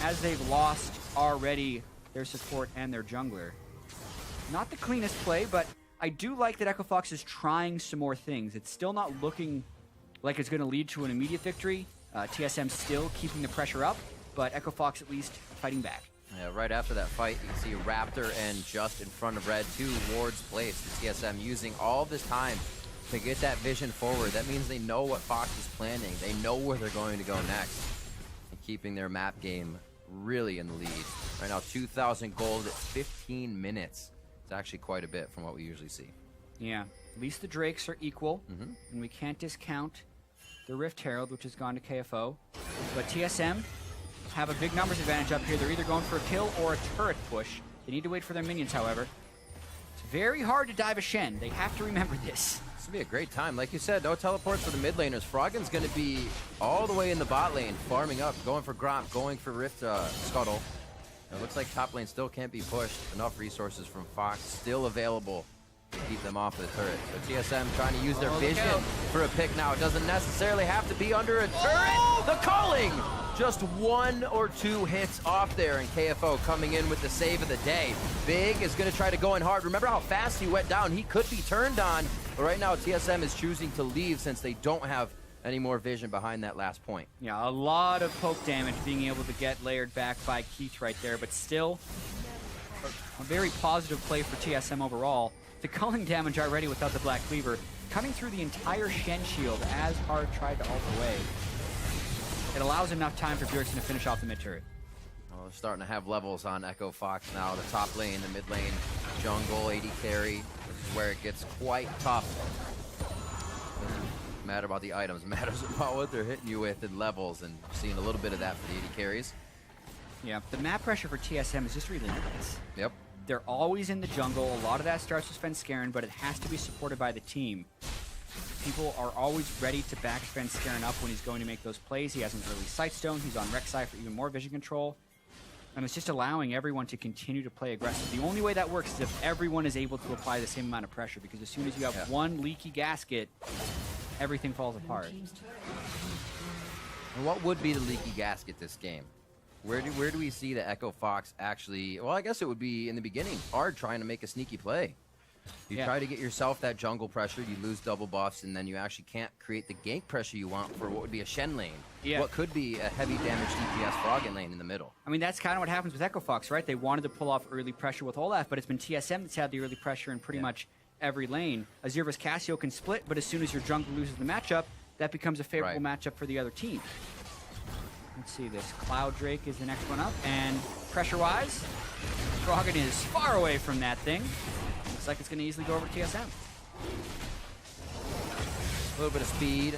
as they've lost already their support and their jungler. Not the cleanest play, but I do like that Echo Fox is trying some more things. It's still not looking like it's going to lead to an immediate victory. TSM still keeping the pressure up, but Echo Fox at least fighting back.
Yeah, right after that fight, you can see Raptor and just in front of Red, 2 wards placed. The TSM using all this time to get that vision forward. That means they know what Fox is planning. They know where they're going to go next. And keeping their map game really in the lead. Right now, 2,000 gold at 15 minutes. It's actually quite a bit from what we usually see.
Yeah, at least the Drakes are equal, and we can't discount the Rift Herald, which has gone to KFO. But TSM have a big numbers advantage up here. They're either going for a kill or a turret push. They need to wait for their minions, however. It's very hard to dive a Shen. They have to remember this.
This will be a great time. Like you said, no teleports for the mid laners. Froggen's going to be all the way in the bot lane, farming up, going for Gromp, going for Rift Scuttle. It looks like top lane still can't be pushed. Enough resources from Fox still available to keep them off the turret. So TSM trying to use their vision for a pick now. It doesn't necessarily have to be under a turret. The calling! Just 1 or 2 hits off there, and KFO coming in with the save of the day. Big is going to try to go in hard. Remember how fast he went down? He could be turned on, but right now TSM is choosing to leave since they don't have any more vision behind that last point.
Yeah, a lot of poke damage being able to get layered back by Keith right there, but still a very positive play for TSM overall. The culling damage already without the Black Cleaver cutting through the entire Shen shield as Hard tried to ult away. It allows enough time for Bjergsen to finish off the mid turret.
Well, they're starting to have levels on Echo Fox now. The top lane, the mid lane, jungle, AD carry. This is where it gets quite tough. Doesn't matter about the items, it matters about what they're hitting you with in levels, and seeing a little bit of that for the AD carries.
Yeah, the map pressure for TSM is just relentless.
Yep.
They're always in the jungle. A lot of that starts with Svenskeren, but it has to be supported by the team. People are always ready to back Svenskeren up when he's going to make those plays. He has an early Sightstone. He's on Rek'Sai for even more vision control. And it's just allowing everyone to continue to play aggressive. The only way that works is if everyone is able to apply the same amount of pressure, because as soon as you have one leaky gasket, everything falls apart.
And what would be the leaky gasket this game? Where do we see the Echo Fox actually... Well, I guess it would be in the beginning. Hard trying to make a sneaky play. You try to get yourself that jungle pressure, you lose double buffs, and then you actually can't create the gank pressure you want for what would be a Shen lane.
Yeah.
What could be a heavy damage DPS Froggen lane in the middle.
I mean, that's kind of what happens with Echo Fox, right? They wanted to pull off early pressure with Olaf, but it's been TSM that's had the early pressure in pretty much every lane. Azir vs Cassio can split, but as soon as your jungle loses the matchup, that becomes a favorable matchup for the other team. Let's see this. Cloud Drake is the next one up, and pressure-wise, Froggen is far away from that thing. Looks like it's going to easily go over to TSM.
A little bit of speed.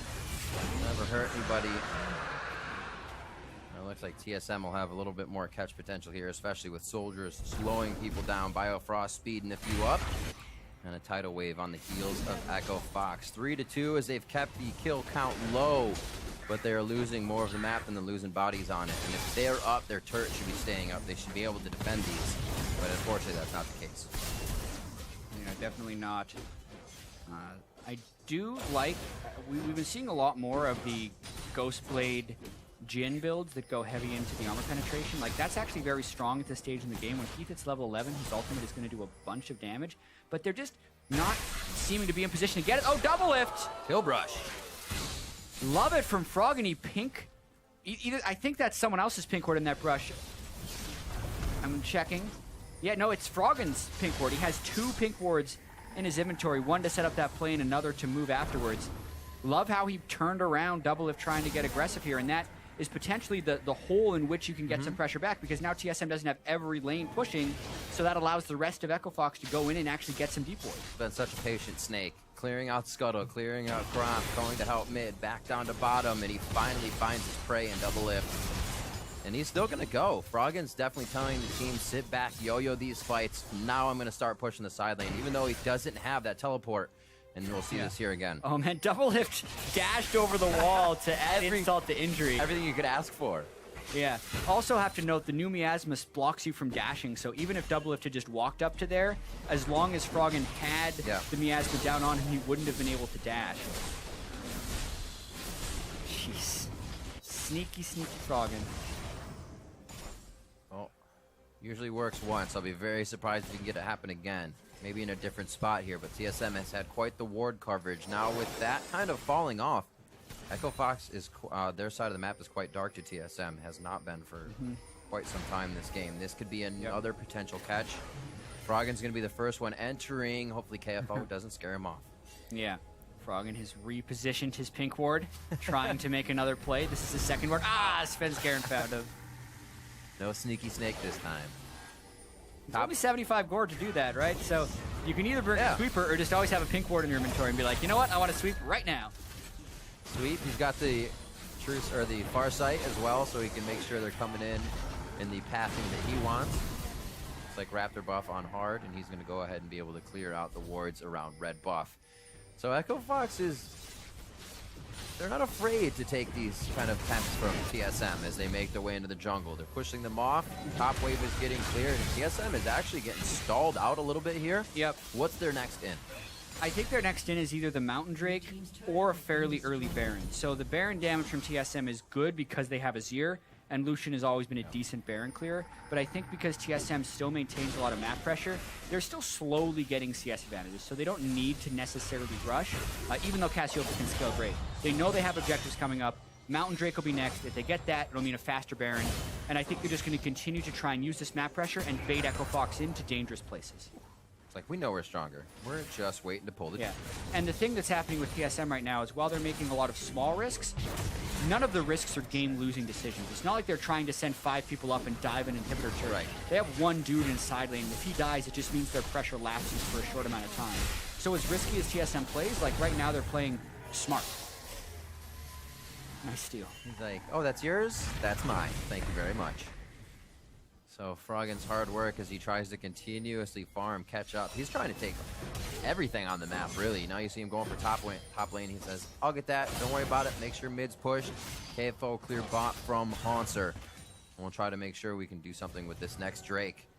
Never hurt anybody. It looks like TSM will have a little bit more catch potential here, especially with soldiers slowing people down. Biofrost speeding a few up. And a tidal wave on the heels of Echo Fox. 3-2 as they've kept the kill count low, but they're losing more of the map than they're losing bodies on it. And if they're up, their turret should be staying up. They should be able to defend these. But unfortunately, that's not the case.
Yeah, definitely not. I do like... we've been seeing a lot more of the Ghostblade Jhin builds that go heavy into the armor penetration. Like, that's actually very strong at this stage in the game. When Keith hits level 11, his ultimate is going to do a bunch of damage. But they're just not seeming to be in position to get it. Oh, double lift!
Kill brush.
Love it from Froggen. He pink... Either, I think that's someone else's pink ward in that brush. I'm checking. Yeah, no, it's Froggen's pink ward. He has 2 pink wards in his inventory, one to set up that play and another to move afterwards. Love how he turned around double lift trying to get aggressive here, and that is potentially the hole in which you can get some pressure back, because now TSM doesn't have every lane pushing, so that allows the rest of Echo Fox to go in and actually get some deep wards.
Been such a patient Snake. Clearing out Scuttle, clearing out Gromp, going to help mid, back down to bottom, and he finally finds his prey in double lift. And he's still going to go. Froggen's definitely telling the team, sit back, yo-yo these fights. Now I'm going to start pushing the side lane, even though he doesn't have that teleport. And we'll see this here again.
Oh, man, double lift dashed over the wall to add insult to injury.
Everything you could ask for.
Yeah. Also have to note, the new Miasma blocks you from dashing, so even if double lift had just walked up to there, as long as Froggen had the Miasma down on him, he wouldn't have been able to dash. Jeez. Sneaky, sneaky Froggen.
Well, usually works once. I'll be very surprised if you can get it happen again. Maybe in a different spot here, but TSM has had quite the ward coverage. Now with that kind of falling off, Echo Fox is, their side of the map is quite dark to TSM. Has not been for quite some time this game. This could be another potential catch. Froggen's going to be the first one entering. Hopefully KFO doesn't scare him off.
Yeah. Froggen has repositioned his pink ward, trying to make another play. This is his second ward. Ah, Svenskeren found him.
No sneaky snake this time.
It's only 75 gold to do that, right? So you can either bring a sweeper or just always have a pink ward in your inventory and be like, you know what? I want to sweep right now.
Sweep. He's got the truce or the far sight as well, so he can make sure they're coming in the pathing that he wants. It's like Raptor buff on hard, and he's going to go ahead and be able to clear out the wards around red buff. So Echo Fox they're not afraid to take these kind of attempts from TSM as they make their way into the jungle. They're pushing them off. Top wave is getting cleared, and TSM is actually getting stalled out a little bit here.
Yep.
What's their next in?
I think their next in is either the Mountain Drake or a fairly early Baron. So the Baron damage from TSM is good because they have Azir, and Lucian has always been a decent Baron clearer. But I think because TSM still maintains a lot of map pressure, they're still slowly getting CS advantages, so they don't need to necessarily rush, even though Cassiopeia can scale great. They know they have objectives coming up. Mountain Drake will be next. If they get that, it'll mean a faster Baron. And I think they're just going to continue to try and use this map pressure and bait Echo Fox into dangerous places.
It's like, we know we're stronger. We're just waiting to pull the
Yeah. And the thing that's happening with TSM right now is while they're making a lot of small risks, none of the risks are game-losing decisions. It's not like they're trying to send 5 people up and dive an inhibitor turret.
Right.
They have 1 dude in side lane, and if he dies, it just means their pressure lapses for a short amount of time. So as risky as TSM plays, like right now they're playing smart. Nice steal.
He's like, oh, that's yours? That's mine. Thank you very much. So Froggen's hard work as he tries to continuously farm, catch up. He's trying to take everything on the map, really. Now you see him going for top lane. He says, I'll get that. Don't worry about it. Make sure mid's pushed. KFO clear bot from Haunser. And we'll try to make sure we can do something with this next Drake.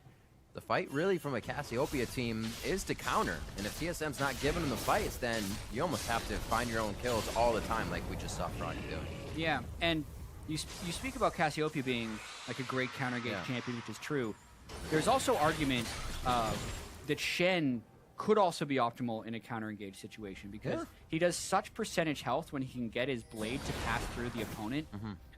The fight really from a Cassiopeia team is to counter. And if TSM's not giving them the fights, then you almost have to find your own kills all the time like we just saw Froggen doing.
Yeah, and you speak about Cassiopeia being like a great counter game champion, which is true. There's also argument that Shen could also be optimal in a counter engage situation because he does such percentage health when he can get his blade to pass through the opponent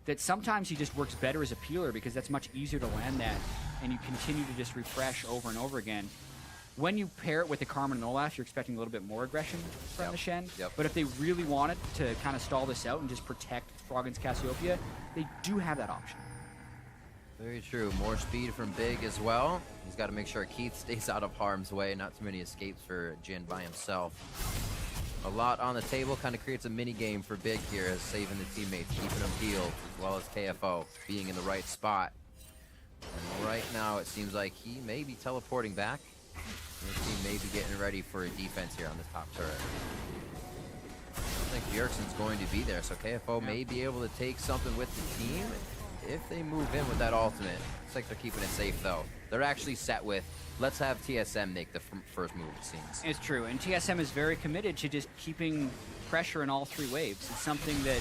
that sometimes he just works better as a peeler because that's much easier to land that, and you continue to just refresh over and over again. When you pair it with the Carmen and Olaf, you're expecting a little bit more aggression from the Shen. But if they really wanted to kind of stall this out and just protect Froggen's Cassiopeia, they do have that option.
Very true. More speed from Big as well. He's got to make sure Keith stays out of harm's way. Not too many escapes for Jin by himself. A lot on the table kind of creates a mini game for Big here as saving the teammates, keeping them healed, as well as KFO being in the right spot. And right now it seems like he may be teleporting back. His team may be getting ready for a defense here on this top turret. I think Bjergsen's going to be there, so KFO may be able to take something with the team if they move in with that ultimate. Looks like they're keeping it safe, though. They're actually set with, let's have TSM make the first move, it seems.
It's true, and TSM is very committed to just keeping pressure in all 3 waves. It's something that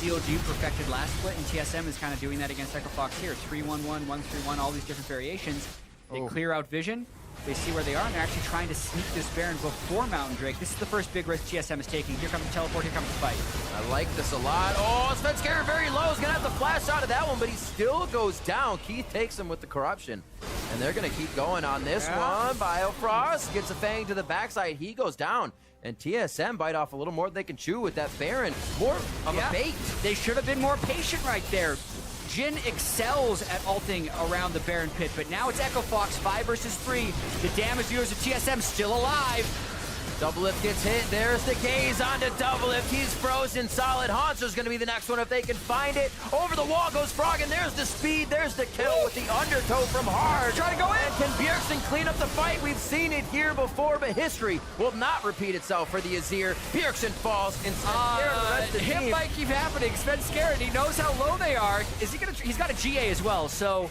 COG perfected last split, and TSM is kind of doing that against Echo Fox here. 3-1-1, 1-3-1, all these different variations. They clear out vision. They see where they are, and they're actually trying to sneak this Baron before Mountain Drake. This is the first big risk TSM is taking. Here comes the teleport, here comes the fight.
I like this a lot. Oh, Svenskeren very low. He's going to have to flash out of that one, but he still goes down. Keith takes him with the corruption. And they're going to keep going on this one. Biofrost gets a Fang to the backside. He goes down. And TSM bite off a little more than they can chew with that Baron. More of a bait.
They should have been more patient right there. Jin excels at ulting around the Baron pit, but now it's Echo Fox 5 versus 3. The damage viewers of TSM still alive.
Doublelift gets hit. There's the gaze onto Doublelift. He's frozen solid. Hanser's going to be the next one if they can find it. Over the wall goes Froggen. There's the speed. There's the kill with the undertow from Hard.
Trying to go in.
And can Bjergsen clean up the fight? We've seen it here before, but history will not repeat itself for the Azir. Bjergsen falls and
hit might keep happening. Svenskeren, he knows how low they are. Is he gonna? He's got a GA as well, so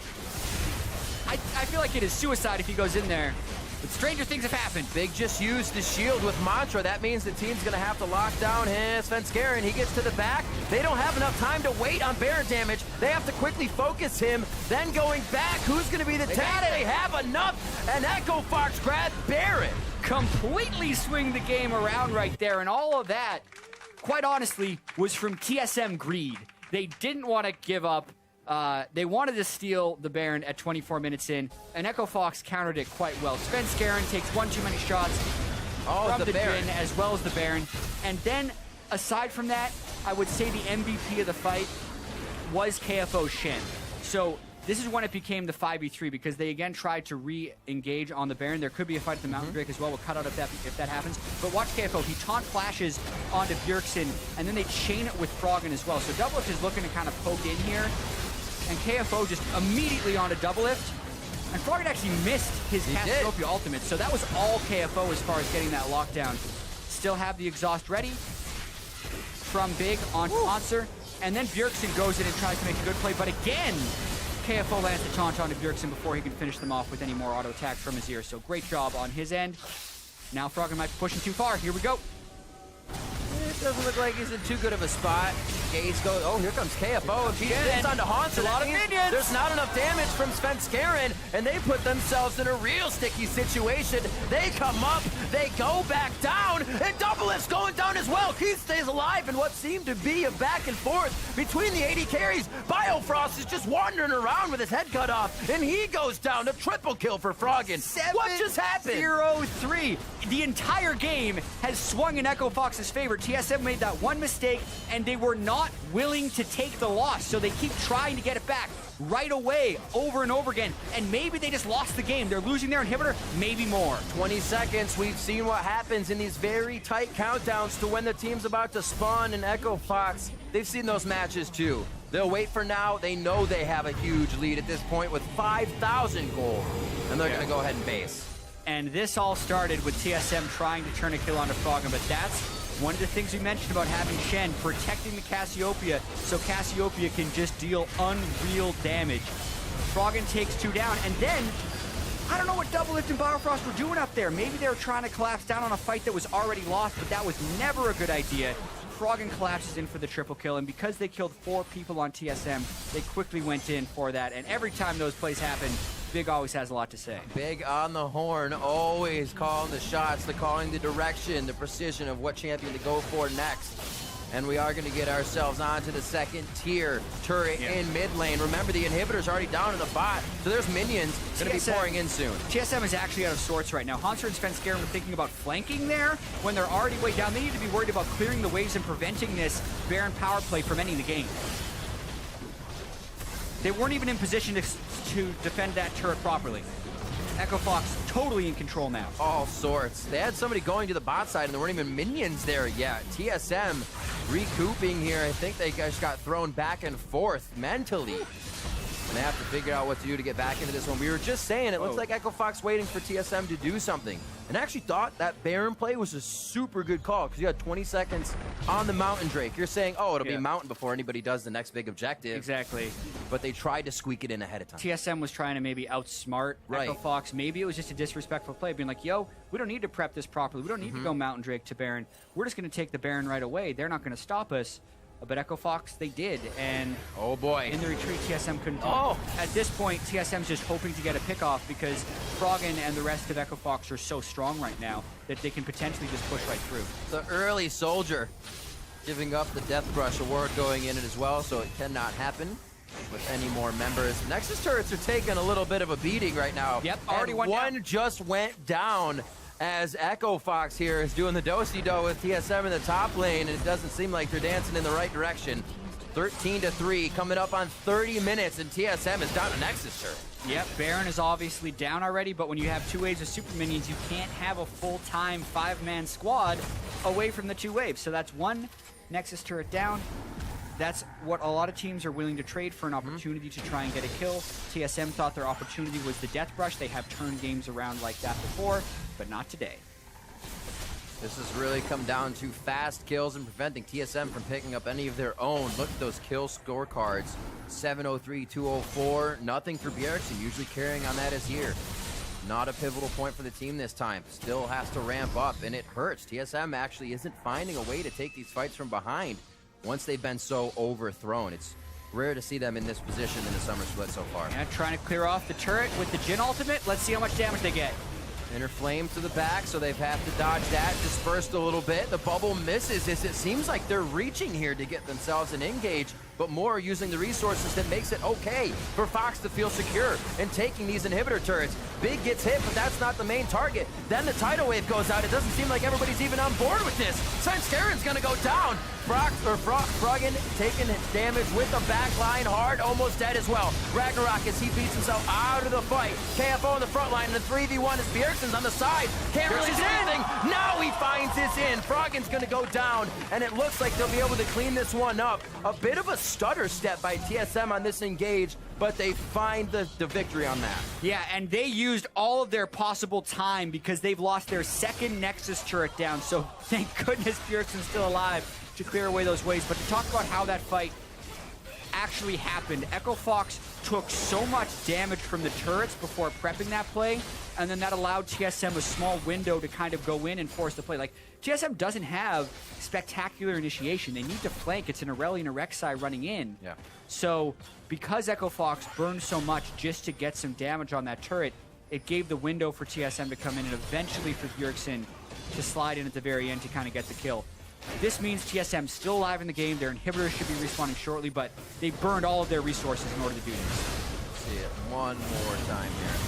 I feel like it is suicide if he goes in there. But stranger things have happened.
Big just used the shield with Mantra. That means the team's going to have to lock down Svenskeren. He gets to the back. They don't have enough time to wait on Baron damage. They have to quickly focus him. Then going back, who's going to be the tank? They have enough. And Echo Fox grabs Baron.
Completely swing the game around right there. And all of that, quite honestly, was from TSM greed. They didn't want to give up. They wanted to steal the Baron at 24 minutes in, and Echo Fox countered it quite well. Svenskeren takes one too many shots from the Baron as well as the Baron. And then, aside from that, I would say the MVP of the fight was KFO Shen. So this is when it became the 5v3 because they again tried to re-engage on the Baron. There could be a fight at the Mountain Drake as well. We'll cut out if that happens. But watch KFO. He taunt flashes onto Bjergsen, and then they chain it with Froggen as well. So Doublelift is looking to kind of poke in here. And KFO just immediately on a Doublelift. And Froggen actually missed his Cassiopeia ultimate, so that was all KFO as far as getting that lockdown. Still have the exhaust ready from Big on Hanser. And then Bjergsen goes in and tries to make a good play, but again, KFO lands the taunt onto Bjergsen before he can finish them off with any more auto attacks from Azir. So great job on his end. Now Froggen might be pushing too far. Here we go.
It doesn't look like he's in too good of a spot. Gaze goes, oh, here comes KFO. He spins onto Haunter.
A lot of minions.
There's not enough damage from Svenskeren, and they put themselves in a real sticky situation. They come up, they go back down, and Double F's going down as well. Keith stays alive in what seemed to be a back and forth between the 80 carries. Biofrost is just wandering around with his head cut off, and he goes down. A triple kill for Froggen. What just happened?
0-3. The entire game has swung in Echo Fox's favor. TSM made that one mistake, and they were not willing to take the loss, so they keep trying to get it back right away, over and over again, and maybe they just lost the game. They're losing their inhibitor, maybe more.
20 seconds. We've seen what happens in these very tight countdowns to when the team's about to spawn in Echo Fox. They've seen those matches too. They'll wait for now. They know they have a huge lead at this point with 5,000 gold, and they're going to go ahead and base.
And this all started with TSM trying to turn a kill onto Froggen, but that's one of the things we mentioned about having Shen protecting the Cassiopeia, so Cassiopeia can just deal unreal damage. Froggen takes 2 down, and then I don't know what Double Lift and Biofrost were doing up there. Maybe they were trying to collapse down on a fight that was already lost, but that was never a good idea. Froggen collapses in for the triple kill, and because they killed 4 people on TSM, they quickly went in for that, and every time those plays happen, Big always has a lot to say.
Big on the horn, always calling the shots, calling the direction, the precision of what champion to go for next. And we are going to get ourselves onto the second tier turret in mid lane. Remember, the inhibitor's already down in the bot, so there's minions going to be pouring in soon.
TSM is actually out of sorts right now. Haunter and Svenskeren were thinking about flanking there when they're already way down. They need to be worried about clearing the waves and preventing this Baron power play from ending the game. They weren't even in position to defend that turret properly. Echo Fox totally in control now.
All sorts. They had somebody going to the bot side, and there weren't even minions there yet. TSM recouping here. I think they just got thrown back and forth mentally. And they have to figure out what to do to get back into this one. We were just saying, it looks like Echo Fox waiting for TSM to do something. And I actually thought that Baron play was a super good call, because you had 20 seconds on the Mountain Drake. You're saying, oh, it'll be Mountain before anybody does the next big objective.
Exactly.
But they tried to squeak it in ahead of time.
TSM was trying to maybe outsmart Echo Fox. Maybe it was just a disrespectful play, being like, yo, we don't need to prep this properly. We don't need to go Mountain Drake to Baron. We're just going to take the Baron right away. They're not going to stop us. But Echo Fox, they did, and
oh boy,
in the retreat, TSM couldn't do it. At this point, TSM's just hoping to get a pickoff because Froggen and the rest of Echo Fox are so strong right now that they can potentially just push right through.
The early soldier giving up the Death Brush award going in it as well, so it cannot happen with any more members. Nexus turrets are taking a little bit of a beating right now.
Yep, already
one down. Just went down. As Echo Fox here is doing the do-si-do with TSM in the top lane, and it doesn't seem like they're dancing in the right direction. 13-3, coming up on 30 minutes, and TSM is down to Nexus turret.
Yep, Baron is obviously down already, but when you have 2 waves of super minions, you can't have a full-time 5-man squad away from the 2 waves. So that's 1 Nexus turret down. That's what a lot of teams are willing to trade for, an opportunity to try and get a kill. TSM thought their opportunity was the Death Brush. They have turned games around like that before, but not today.
This has really come down to fast kills and preventing TSM from picking up any of their own. Look at those kill scorecards. 703, 204, nothing for Bjergsen, usually carrying on that as here. Not a pivotal point for the team this time. Still has to ramp up, and it hurts. TSM actually isn't finding a way to take these fights from behind once they've been so overthrown. It's rare to see them in this position in the summer split so far.
Yeah, trying to clear off the turret with the Jhin ultimate. Let's see how much damage they get.
Inner Flame to the back, so they've had to dodge that, dispersed a little bit. The bubble misses as it seems like they're reaching here to get themselves an engage, but more using the resources that makes it okay for Fox to feel secure and taking these inhibitor turrets. Big gets hit, but that's not the main target. Then the tidal wave goes out. It doesn't seem like everybody's even on board with this. Svenskaren's gonna go down. Froggen taking damage with the back line hard, almost dead as well. Ragnarok as he beats himself out of the fight. KFO in the front line, and the 3v1 is Bjergsen's on the side. Can't really do anything. Now he finds his in. Froggen's gonna go down, and it looks like they'll be able to clean this one up. A bit of a stutter step by TSM on this engage, but they find the victory on that.
Yeah, and they used all of their possible time because they've lost their second Nexus turret down, so thank goodness Bjergsen's still alive to clear away those waves. But to talk about how that fight actually happened, Echo Fox took so much damage from the turrets before prepping that play, and then that allowed TSM a small window to kind of go in and force the play. Like, TSM doesn't have spectacular initiation. They need to flank. It's an Irelia and a Rek'Sai running in.
Yeah.
So because Echo Fox burned so much just to get some damage on that turret, it gave the window for TSM to come in and eventually for Bjergsen to slide in at the very end to kind of get the kill. This means TSM's still alive in the game. Their inhibitors should be respawning shortly, but they burned all of their resources in order to do this.
Let's see it one more time here.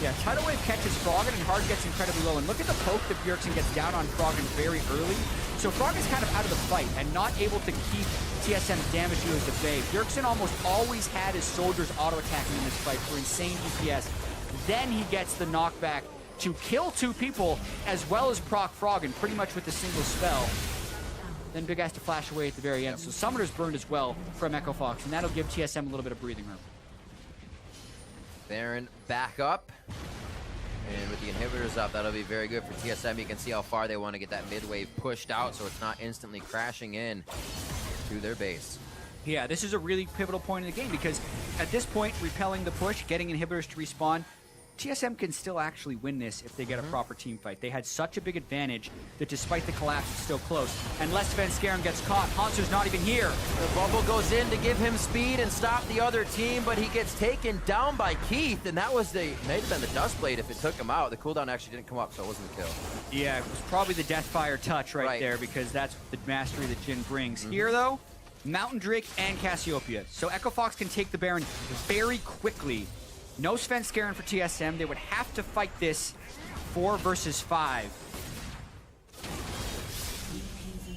Yeah, Tidal Wave catches Froggen and Hard gets incredibly low. And look at the poke that Bjergsen gets down on Froggen very early. So Froggen's kind of out of the fight and not able to keep TSM's damage dealers at bay. Bjergsen almost always had his soldiers auto-attacking in this fight for insane DPS. Then he gets the knockback to kill 2 people as well as proc Froggen pretty much with a single spell. Then Big has to flash away at the very end. So Summoner's burned as well from Echo Fox, and that'll give TSM a little bit of breathing room.
Baron back up. And with the inhibitors up, that'll be very good for TSM. You can see how far they want to get that mid wave pushed out so it's not instantly crashing in to their base.
Yeah, this is a really pivotal point in the game because at this point, repelling the push, getting inhibitors to respawn, TSM can still actually win this if they get a proper team fight. They had such a big advantage that despite the collapse, it's still close. Unless Sven Skaren gets caught, Hanser's not even here.
The bubble goes in to give him speed and stop the other team, but he gets taken down by Keith, and that was may have been the Dust Blade if it took him out. The cooldown actually didn't come up, so it wasn't a kill.
Yeah, it was probably the Deathfire touch right there because that's the mastery that Jhin brings. Here, though, Mountain Drake and Cassiopeia. So Echo Fox can take the Baron very quickly. No Sven Skaren for TSM. They would have to fight this 4 versus 5.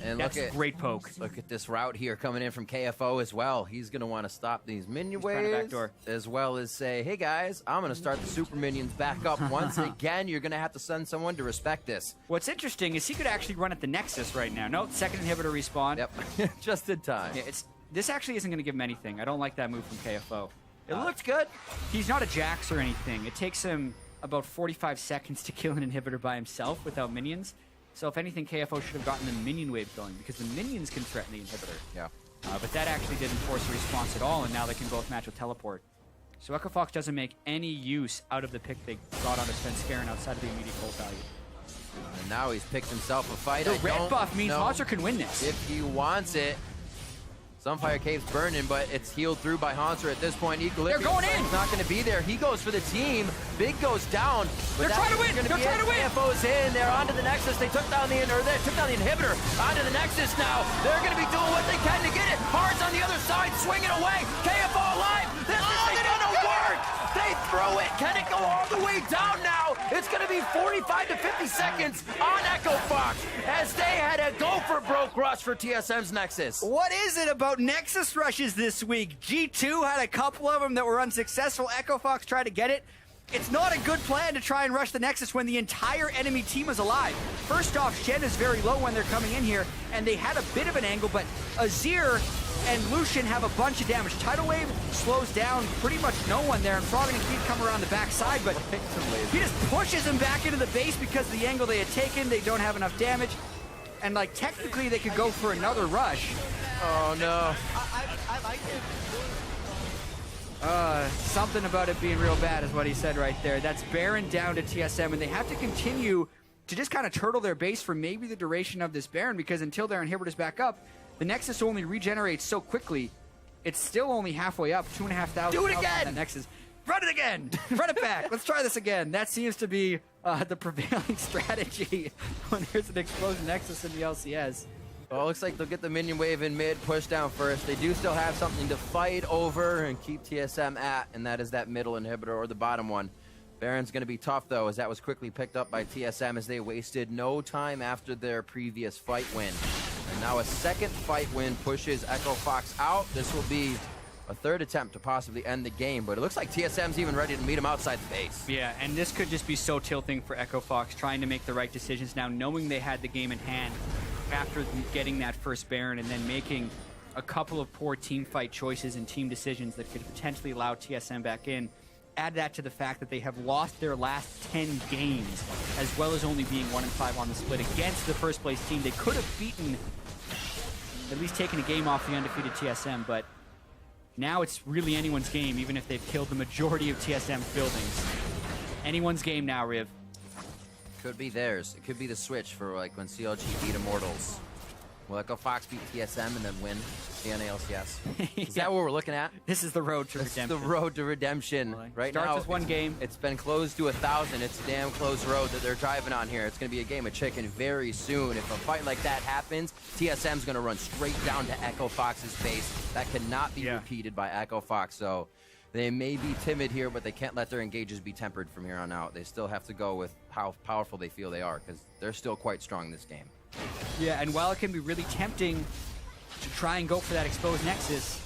And
That's a great poke.
Look at this route here coming in from KFO as well. He's going to want to stop these minion waves as well as say, hey guys, I'm going to start the super minions back up once again. You're going to have to send someone to respect this.
What's interesting is he could actually run at the Nexus right now. Nope, second inhibitor respawn.
Yep, just in time.
Yeah, this actually isn't going to give him anything. I don't like that move from KFO.
It looks good.
He's not a Jax or anything. It takes him about 45 seconds to kill an inhibitor by himself without minions. So if anything, KFO should have gotten the minion wave going because the minions can threaten the inhibitor.
Yeah.
But that actually didn't force a response at all, and now they can both match with teleport. So Echo Fox doesn't make any use out of the pick they got on Sven Skaren outside of the immediate gold value.
And now he's picked himself a fight.
The red buff means Hanser can win this.
If he wants it. Sunfire Cave's burning, but it's healed through by Hanser at this point. Equilibrium.
They're going in.
Not going to be there. He goes for the team. Big goes down.
They're trying to win. They're trying to win.
KFO's in. They're onto the Nexus. They took down the inhibitor. Onto the Nexus now. They're going to be doing what they can to get it. Hard's on the other side, swinging away. KFO alive. This is going to work. They throw it. Can it go all the way down now? It's going to be 45 to 50 seconds on Echo Fox as they had a go for broke rush for TSM's Nexus.
What is it about Nexus rushes this week? G2 had a couple of them that were unsuccessful. Echo Fox tried to get it. It's not a good plan to try and rush the Nexus when the entire enemy team is alive. First off, Shen is very low when they're coming in here, and they had a bit of an angle, but Azir and Lucian have a bunch of damage. Tidal Wave slows down pretty much no one there, and Froggen and Keith come around the backside, but he just pushes him back into the base because of the angle they had taken. They don't have enough damage, and like technically they could go for another rush.
Oh no.
I like it.
Something about it being real bad is what he said right there. That's Baron down to TSM, and they have to continue to just kind of turtle their base for maybe the duration of this Baron, because until their inhibitors back up, the Nexus only regenerates so quickly. It's still only halfway up, 2,500.
Do it again!
Nexus. Run it again! Run it back! Let's try this again. That seems to be the prevailing strategy when there's an explosive Nexus in the LCS.
Well, it looks like they'll get the minion wave in mid, push down first. They do still have something to fight over and keep TSM at, and that is that middle inhibitor or the bottom one. Baron's going to be tough, though, as that was quickly picked up by TSM as they wasted no time after their previous fight win. And now a second fight win pushes Echo Fox out. This will be a third attempt to possibly end the game, but it looks like TSM's even ready to meet him outside the base.
Yeah, and this could just be so tilting for Echo Fox, trying to make the right decisions now, knowing they had the game in hand after getting that first Baron and then making a couple of poor team fight choices and team decisions that could potentially allow TSM back in. Add that to the fact that they have lost their last 10 games, as well as only being 1-5 on the split against the first place team. They could have beaten, at least taken a game off the undefeated TSM, but Now it's really anyone's game, even if they've killed the majority of TSM's buildings. Anyone's game now, Riv.
Could be theirs. It could be the switch for like when CLG beat Immortals. Will Echo Fox beat TSM and then win the NALCS? Is that what we're looking at?
This is the road to redemption.
The road to redemption. Right
Starts
now,
with one game.
It's been closed to 1,000. It's a damn close road that they're driving on here. It's going to be a game of chicken very soon. If a fight like that happens, TSM's going to run straight down to Echo Fox's face. That cannot be repeated by Echo Fox. So they may be timid here, but they can't let their engages be tempered from here on out. They still have to go with how powerful they feel they are, because they're still quite strong this game.
Yeah, and while it can be really tempting to try and go for that exposed Nexus,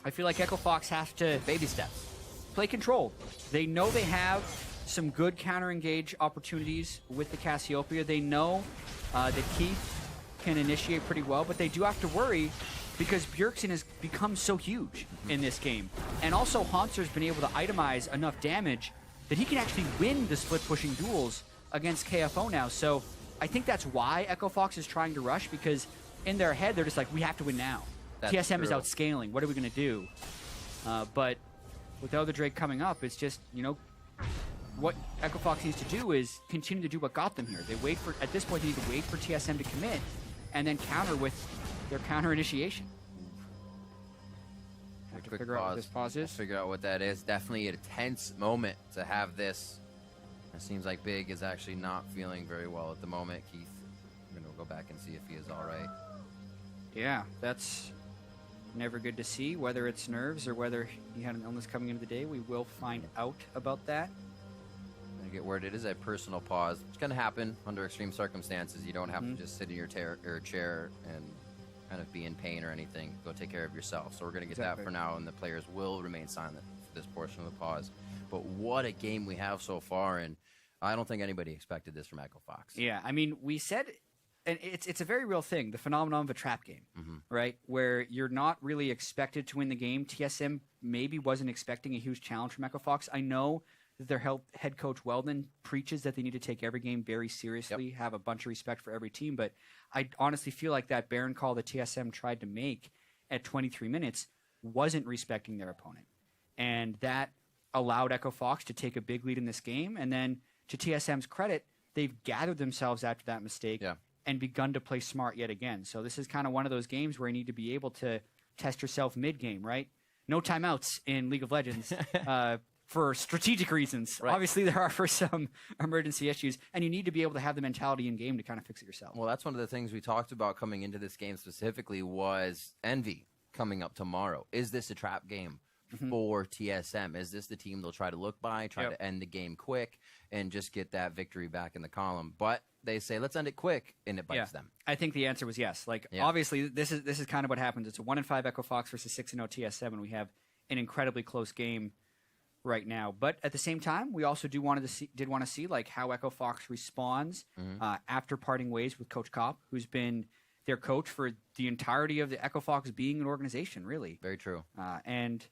I feel like Echo Fox has to
baby steps,
play control. They know they have some good counter-engage opportunities with the Cassiopeia. They know that Keith can initiate pretty well, but they do have to worry because Bjergsen has become so huge in this game. And also, Haunter's been able to itemize enough damage that he can actually win the split-pushing duels against KFO now. So I think that's why Echo Fox is trying to rush, because in their head, they're just like, we have to win now. TSM is outscaling. What are we going to do? But with Elder Drake coming up, it's just, you know, what Echo Fox needs to do is continue to do what got them here. They wait for, at this point, they need to wait for TSM to commit and then counter with their counter initiation. Have to figure out what this pause is.
Figure out what that is. Definitely a tense moment to have this. It seems like Big is actually not feeling very well at the moment. Keith, we're going to go back and see if he is all right.
Yeah, that's never good to see, whether it's nerves or whether he had an illness coming into the day. We will find out about that.
I get word it is a personal pause. It's going to happen under extreme circumstances. You don't have to just sit in your chair and kind of be in pain or anything. Go take care of yourself. So we're going to get that for now, and the players will remain silent for this portion of the pause. But what a game we have so far, and I don't think anybody expected this from Echo Fox.
Yeah, I mean, we said, and it's a very real thing, the phenomenon of a trap game, right? Where you're not really expected to win the game. TSM maybe wasn't expecting a huge challenge from Echo Fox. I know that their head coach Weldon preaches that they need to take every game very seriously, have a bunch of respect for every team, but I honestly feel like that Baron call that TSM tried to make at 23 minutes wasn't respecting their opponent. And that allowed Echo Fox to take a big lead in this game, and then to TSM's credit, they've gathered themselves after that mistake and begun to play smart yet again. So this is kind of one of those games where you need to be able to test yourself mid-game, right? No timeouts in League of Legends for strategic reasons. Right. Obviously, there are for some emergency issues, and you need to be able to have the mentality in-game to kind of fix it yourself.
Well, that's one of the things we talked about coming into this game specifically was Envy coming up tomorrow. Is this a trap game for TSM? Is this the team they'll try to look by, try to end the game quick, and just get that victory back in the column? But they say, let's end it quick, and it bites them.
I think the answer was yes. Like, obviously, this is kind of what happens. It's a 1-5 Echo Fox versus 6-0 TSM, and we have an incredibly close game right now. But at the same time, we also did want to see like how Echo Fox responds after parting ways with Coach Kopp, who's been their coach for the entirety of the Echo Fox being an organization, really.
Very true.
And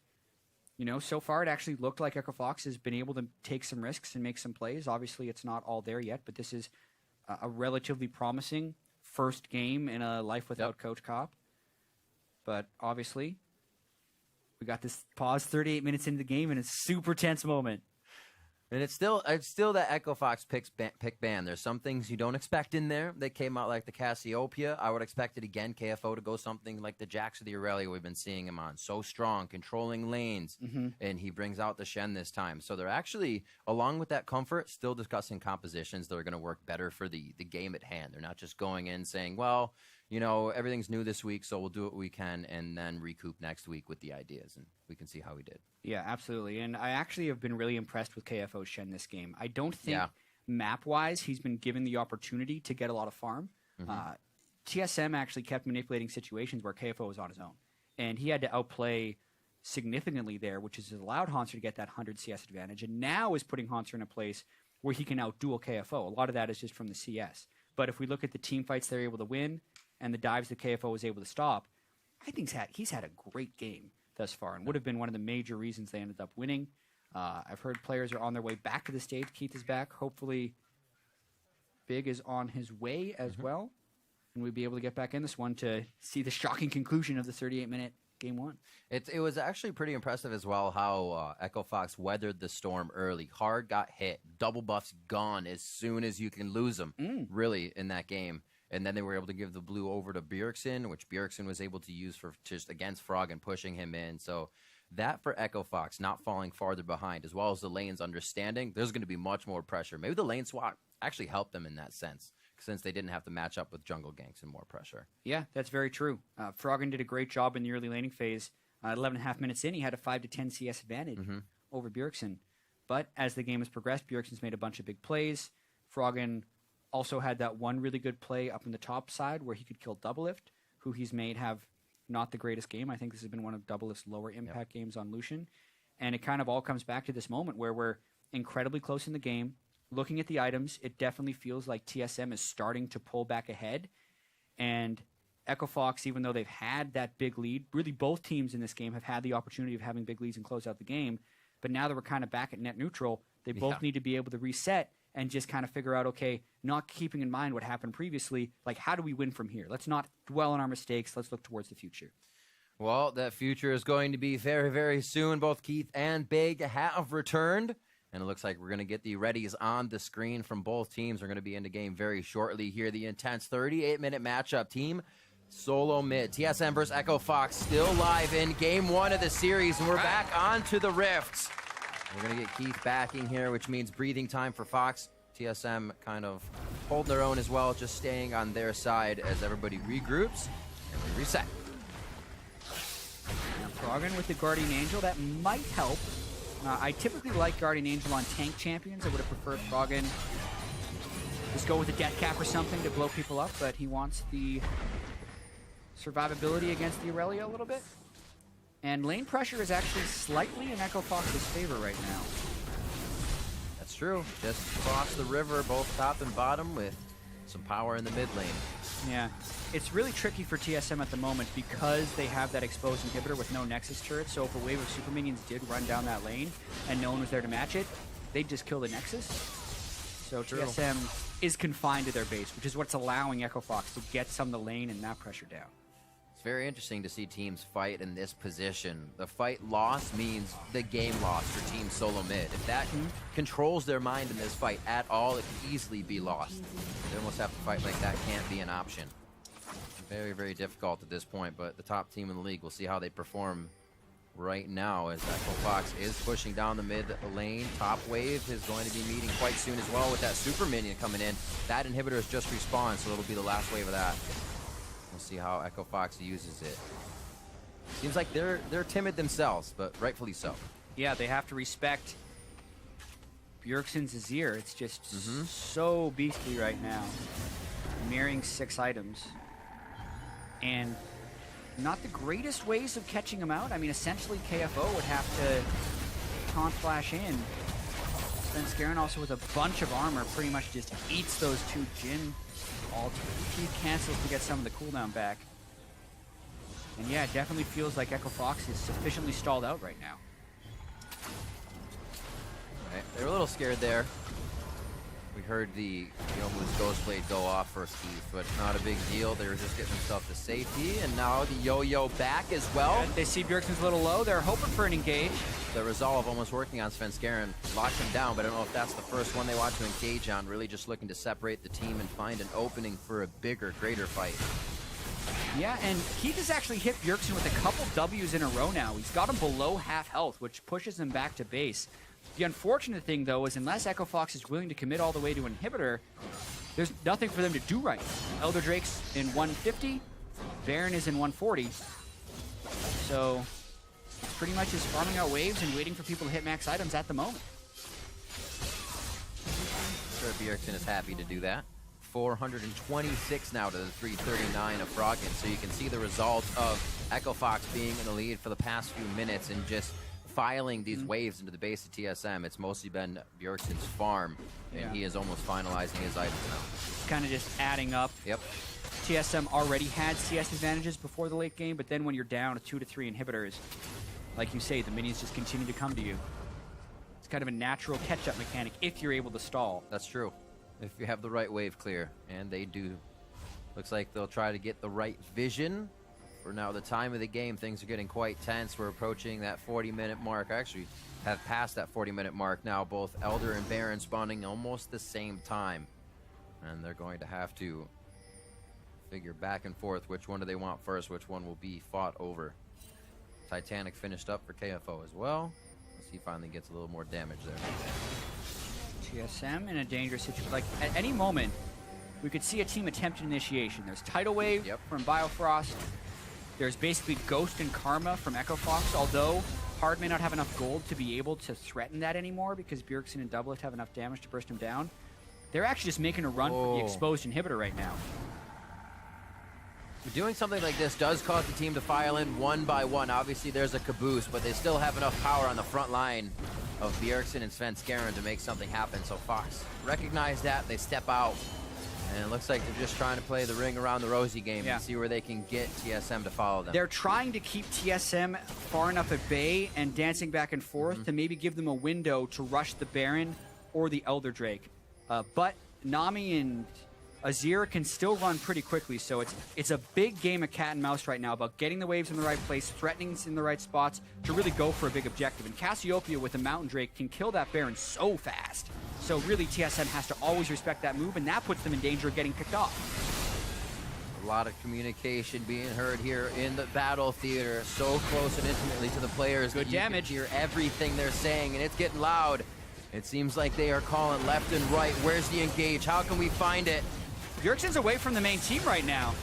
you know, so far it actually looked like Echo Fox has been able to take some risks and make some plays. Obviously, it's not all there yet, but this is a relatively promising first game in a life without Coach Kopp. But obviously, we got this pause 38 minutes into the game, and it's a super tense moment.
And it's still that Echo Fox pick ban. There's some things you don't expect in there that came out like the Cassiopeia. I would expect it again, KFO, to go something like the Jax or the Aurelia we've been seeing him on. So strong, controlling lanes, and he brings out the Shen this time. So they're actually, along with that comfort, still discussing compositions that are going to work better for the game at hand. They're not just going in saying, well, you know, everything's new this week, so we'll do what we can and then recoup next week with the ideas, and we can see how we did.
Yeah, absolutely. And I actually have been really impressed with KFO's Shen this game. I don't think map-wise he's been given the opportunity to get a lot of farm. TSM actually kept manipulating situations where KFO was on his own, and he had to outplay significantly there, which has allowed Haunter to get that 100 CS advantage, and now is putting Haunter in a place where he can outduel KFO. A lot of that is just from the CS. But if we look at the team fights they're able to win and the dives that KFO was able to stop, I think he's had a great game thus far and would have been one of the major reasons they ended up winning. I've heard players are on their way back to the stage. Keith is back. Hopefully Big is on his way as well, and we'll be able to get back in this one to see the shocking conclusion of the 38-minute game one.
It was actually pretty impressive as well how Echo Fox weathered the storm early. Hard got hit, double buffs gone as soon as you can lose them, really, in that game. And then they were able to give the blue over to Bjergsen, which Bjergsen was able to use for just against Frog and pushing him in. So that for Echo Fox, not falling farther behind, as well as the lanes understanding, there's going to be much more pressure. Maybe the lane swap actually helped them in that sense, since they didn't have to match up with jungle ganks and more pressure.
Yeah, that's very true. Froggen did a great job in the early laning phase. 11.5 minutes in, he had a 5 to 10 CS advantage over Bjergsen. But as the game has progressed, Bjergsen's made a bunch of big plays. Froggen also had that one really good play up in the top side where he could kill Doublelift, who he's made have not the greatest game. I think this has been one of Doublelift's lower impact games on Lucian. And it kind of all comes back to this moment where we're incredibly close in the game. Looking at the items, it definitely feels like TSM is starting to pull back ahead. And Echo Fox, even though they've had that big lead, really both teams in this game have had the opportunity of having big leads and close out the game. But now that we're kind of back at net neutral, they both need to be able to reset and just kind of figure out, okay, not keeping in mind what happened previously, like how do we win from here? Let's not dwell on our mistakes. Let's look towards the future.
Well, that future is going to be very, very soon. Both Keith and Big have returned. And it looks like we're going to get the readies on the screen from both teams. We're going to be in the game very shortly here. The intense 38-minute matchup. Team SoloMid. TSM versus Echo Fox still live in game one of the series. And we're back onto the Rifts. We're going to get Keith backing here, which means breathing time for Fox. TSM kind of holding their own as well, just staying on their side as everybody regroups and we reset.
Froggen with the Guardian Angel, that might help. I typically like Guardian Angel on tank champions. I would have preferred Froggen just go with a death cap or something to blow people up, but he wants the survivability against the Aurelia a little bit. And lane pressure is actually slightly in Echo Fox's favor right now.
That's true. Just cross the river, both top and bottom, with some power in the mid lane.
Yeah. It's really tricky for TSM at the moment because they have that exposed inhibitor with no Nexus turret, so if a wave of super minions did run down that lane and no one was there to match it, they'd just kill the Nexus. So true. TSM is confined to their base, which is what's allowing Echo Fox to get some of the lane and that pressure down.
It's very interesting to see teams fight in this position. The fight lost means the game lost for Team SoloMid. If that controls their mind in this fight at all, it can easily be lost. They almost have to fight like that can't be an option. Very, very difficult at this point, but the top team in the league, we'll see how they perform right now as Echo Fox is pushing down the mid lane. Top wave is going to be meeting quite soon as well with that super minion coming in. That inhibitor has just respawned, so it'll be the last wave of that. We'll see how Echo Fox uses it. Seems like they're timid themselves, but rightfully so.
Yeah, they have to respect Bjergsen's Azir. It's just so beastly right now. Mirroring 6 items. And not the greatest ways of catching him out. I mean, essentially KFO would have to taunt flash in. Svenskeren also with a bunch of armor pretty much just eats those 2 Jhin ults. He cancels to get some of the cooldown back. And yeah, it definitely feels like Echo Fox is sufficiently stalled out right now.
Right. They're a little scared there. We heard the Youmuu's Ghostblade go off for Keith, but not a big deal. They were just getting themselves to safety, and now the Yo-Yo back as well.
And they see Bjergsen's a little low. They're hoping for an engage.
The resolve almost working on Svenskeren. Locked him down, but I don't know if that's the first one they want to engage on. Really just looking to separate the team and find an opening for a bigger, greater fight.
Yeah, and Keith has actually hit Bjergsen with a couple W's in a row now. He's got him below half health, which pushes him back to base. The unfortunate thing, though, is unless Echo Fox is willing to commit all the way to Inhibitor, there's nothing for them to do right now. Elder Drake's in 150, Baron is in 140. So it's pretty much just farming out waves and waiting for people to hit max items at the moment.
Sure, Bjergsen is happy to do that. 426 now to the 339 of Froggen, so you can see the result of Echo Fox being in the lead for the past few minutes and just filing these waves into the base of TSM. It's mostly been Bjergsen's farm, and he is almost finalizing his items now.
It's kind of just adding up.
Yep.
TSM already had CS advantages before the late game, but then when you're down to 2 to 3 inhibitors, like you say, the minions just continue to come to you. It's kind of a natural catch-up mechanic if you're able to stall.
That's true. If you have the right wave clear, and they do. Looks like they'll try to get the right vision for now the time of the game. Things are getting quite tense. We're approaching that 40-minute mark. I actually have passed that 40-minute mark now. Both Elder and Baron spawning almost the same time. And they're going to have to figure back and forth which one do they want first, which one will be fought over. Titanic finished up for KFO as well. Let's see, he finally gets a little more damage there.
TSM in a dangerous situation. Like, at any moment, we could see a team attempt initiation. There's Tidal Wave from Biofrost. There's basically Ghost and Karma from Echo Fox, although Hard may not have enough gold to be able to threaten that anymore because Bjergsen and Doublet have enough damage to burst him down. They're actually just making a run for the exposed inhibitor right now.
Doing something like this does cause the team to file in one by one. Obviously, there's a caboose, but they still have enough power on the front line of Bjergsen and Svenskeren to make something happen. So Fox recognize that, they step out, and it looks like they're just trying to play the ring around the rosy game and see where they can get TSM to follow them.
They're trying to keep TSM far enough at bay and dancing back and forth to maybe give them a window to rush the Baron or the Elder Drake. But Nami and Azir can still run pretty quickly, so it's a big game of cat and mouse right now about getting the waves in the right place, threatening in the right spots to really go for a big objective. And Cassiopeia with a Mountain Drake can kill that Baron so fast. So really TSM has to always respect that move, and that puts them in danger of getting picked off.
A lot of communication being heard here in the battle theater, so close and intimately to the players.
Good damage.
You can hear everything they're saying, and it's getting loud. It seems like they are calling left and right. Where's the engage? How can we find it?
Bjergsen's away from the main team right now.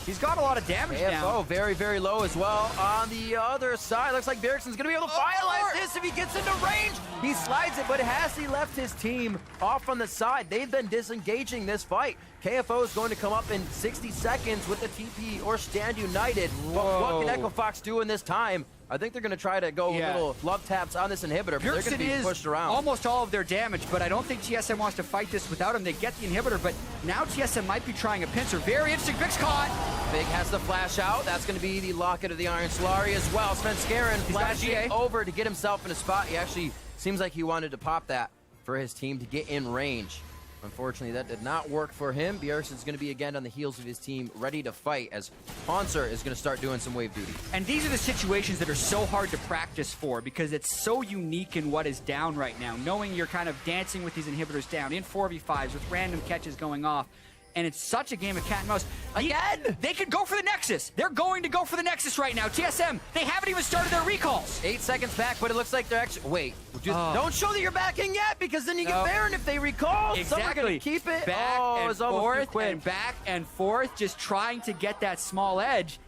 He's got a lot of damage down.
Very, very low as well. On the other side, looks like Bjergsen's going to be able to finalize this if he gets into range. He slides it, but has he left his team off on the side? They've been disengaging this fight. KFO is going to come up in 60 seconds with the TP or stand united. But what can Echo Fox do in this time? I think they're going to try to go little love taps on this inhibitor, but they're going to be pushed around.
Almost all of their damage, but I don't think TSM wants to fight this without him. They get the inhibitor, but now TSM might be trying a pincer. Very interesting. Vic's caught.
Big has the flash out. That's going to be the Locket of the Iron Solari as well. Svenskeren flashing over to get himself in a spot. He actually seems like he wanted to pop that for his team to get in range. Unfortunately, that did not work for him. Bjergsen's going to be again on the heels of his team, ready to fight as Haunter is going to start doing some wave duty.
And these are the situations that are so hard to practice for because it's so unique in what is down right now. Knowing you're kind of dancing with these inhibitors down in 4v5s with random catches going off. And it's such a game of cat and mouse. Again, they could go for the Nexus. They're going to go for the Nexus right now. TSM, they haven't even started their recalls.
8 seconds back, but it looks like they're actually... Wait, don't show that you're backing yet, because then you get Baron if they recall.
Exactly.
Some are going to keep it.
Back and forth and back and forth, just trying to get that small edge.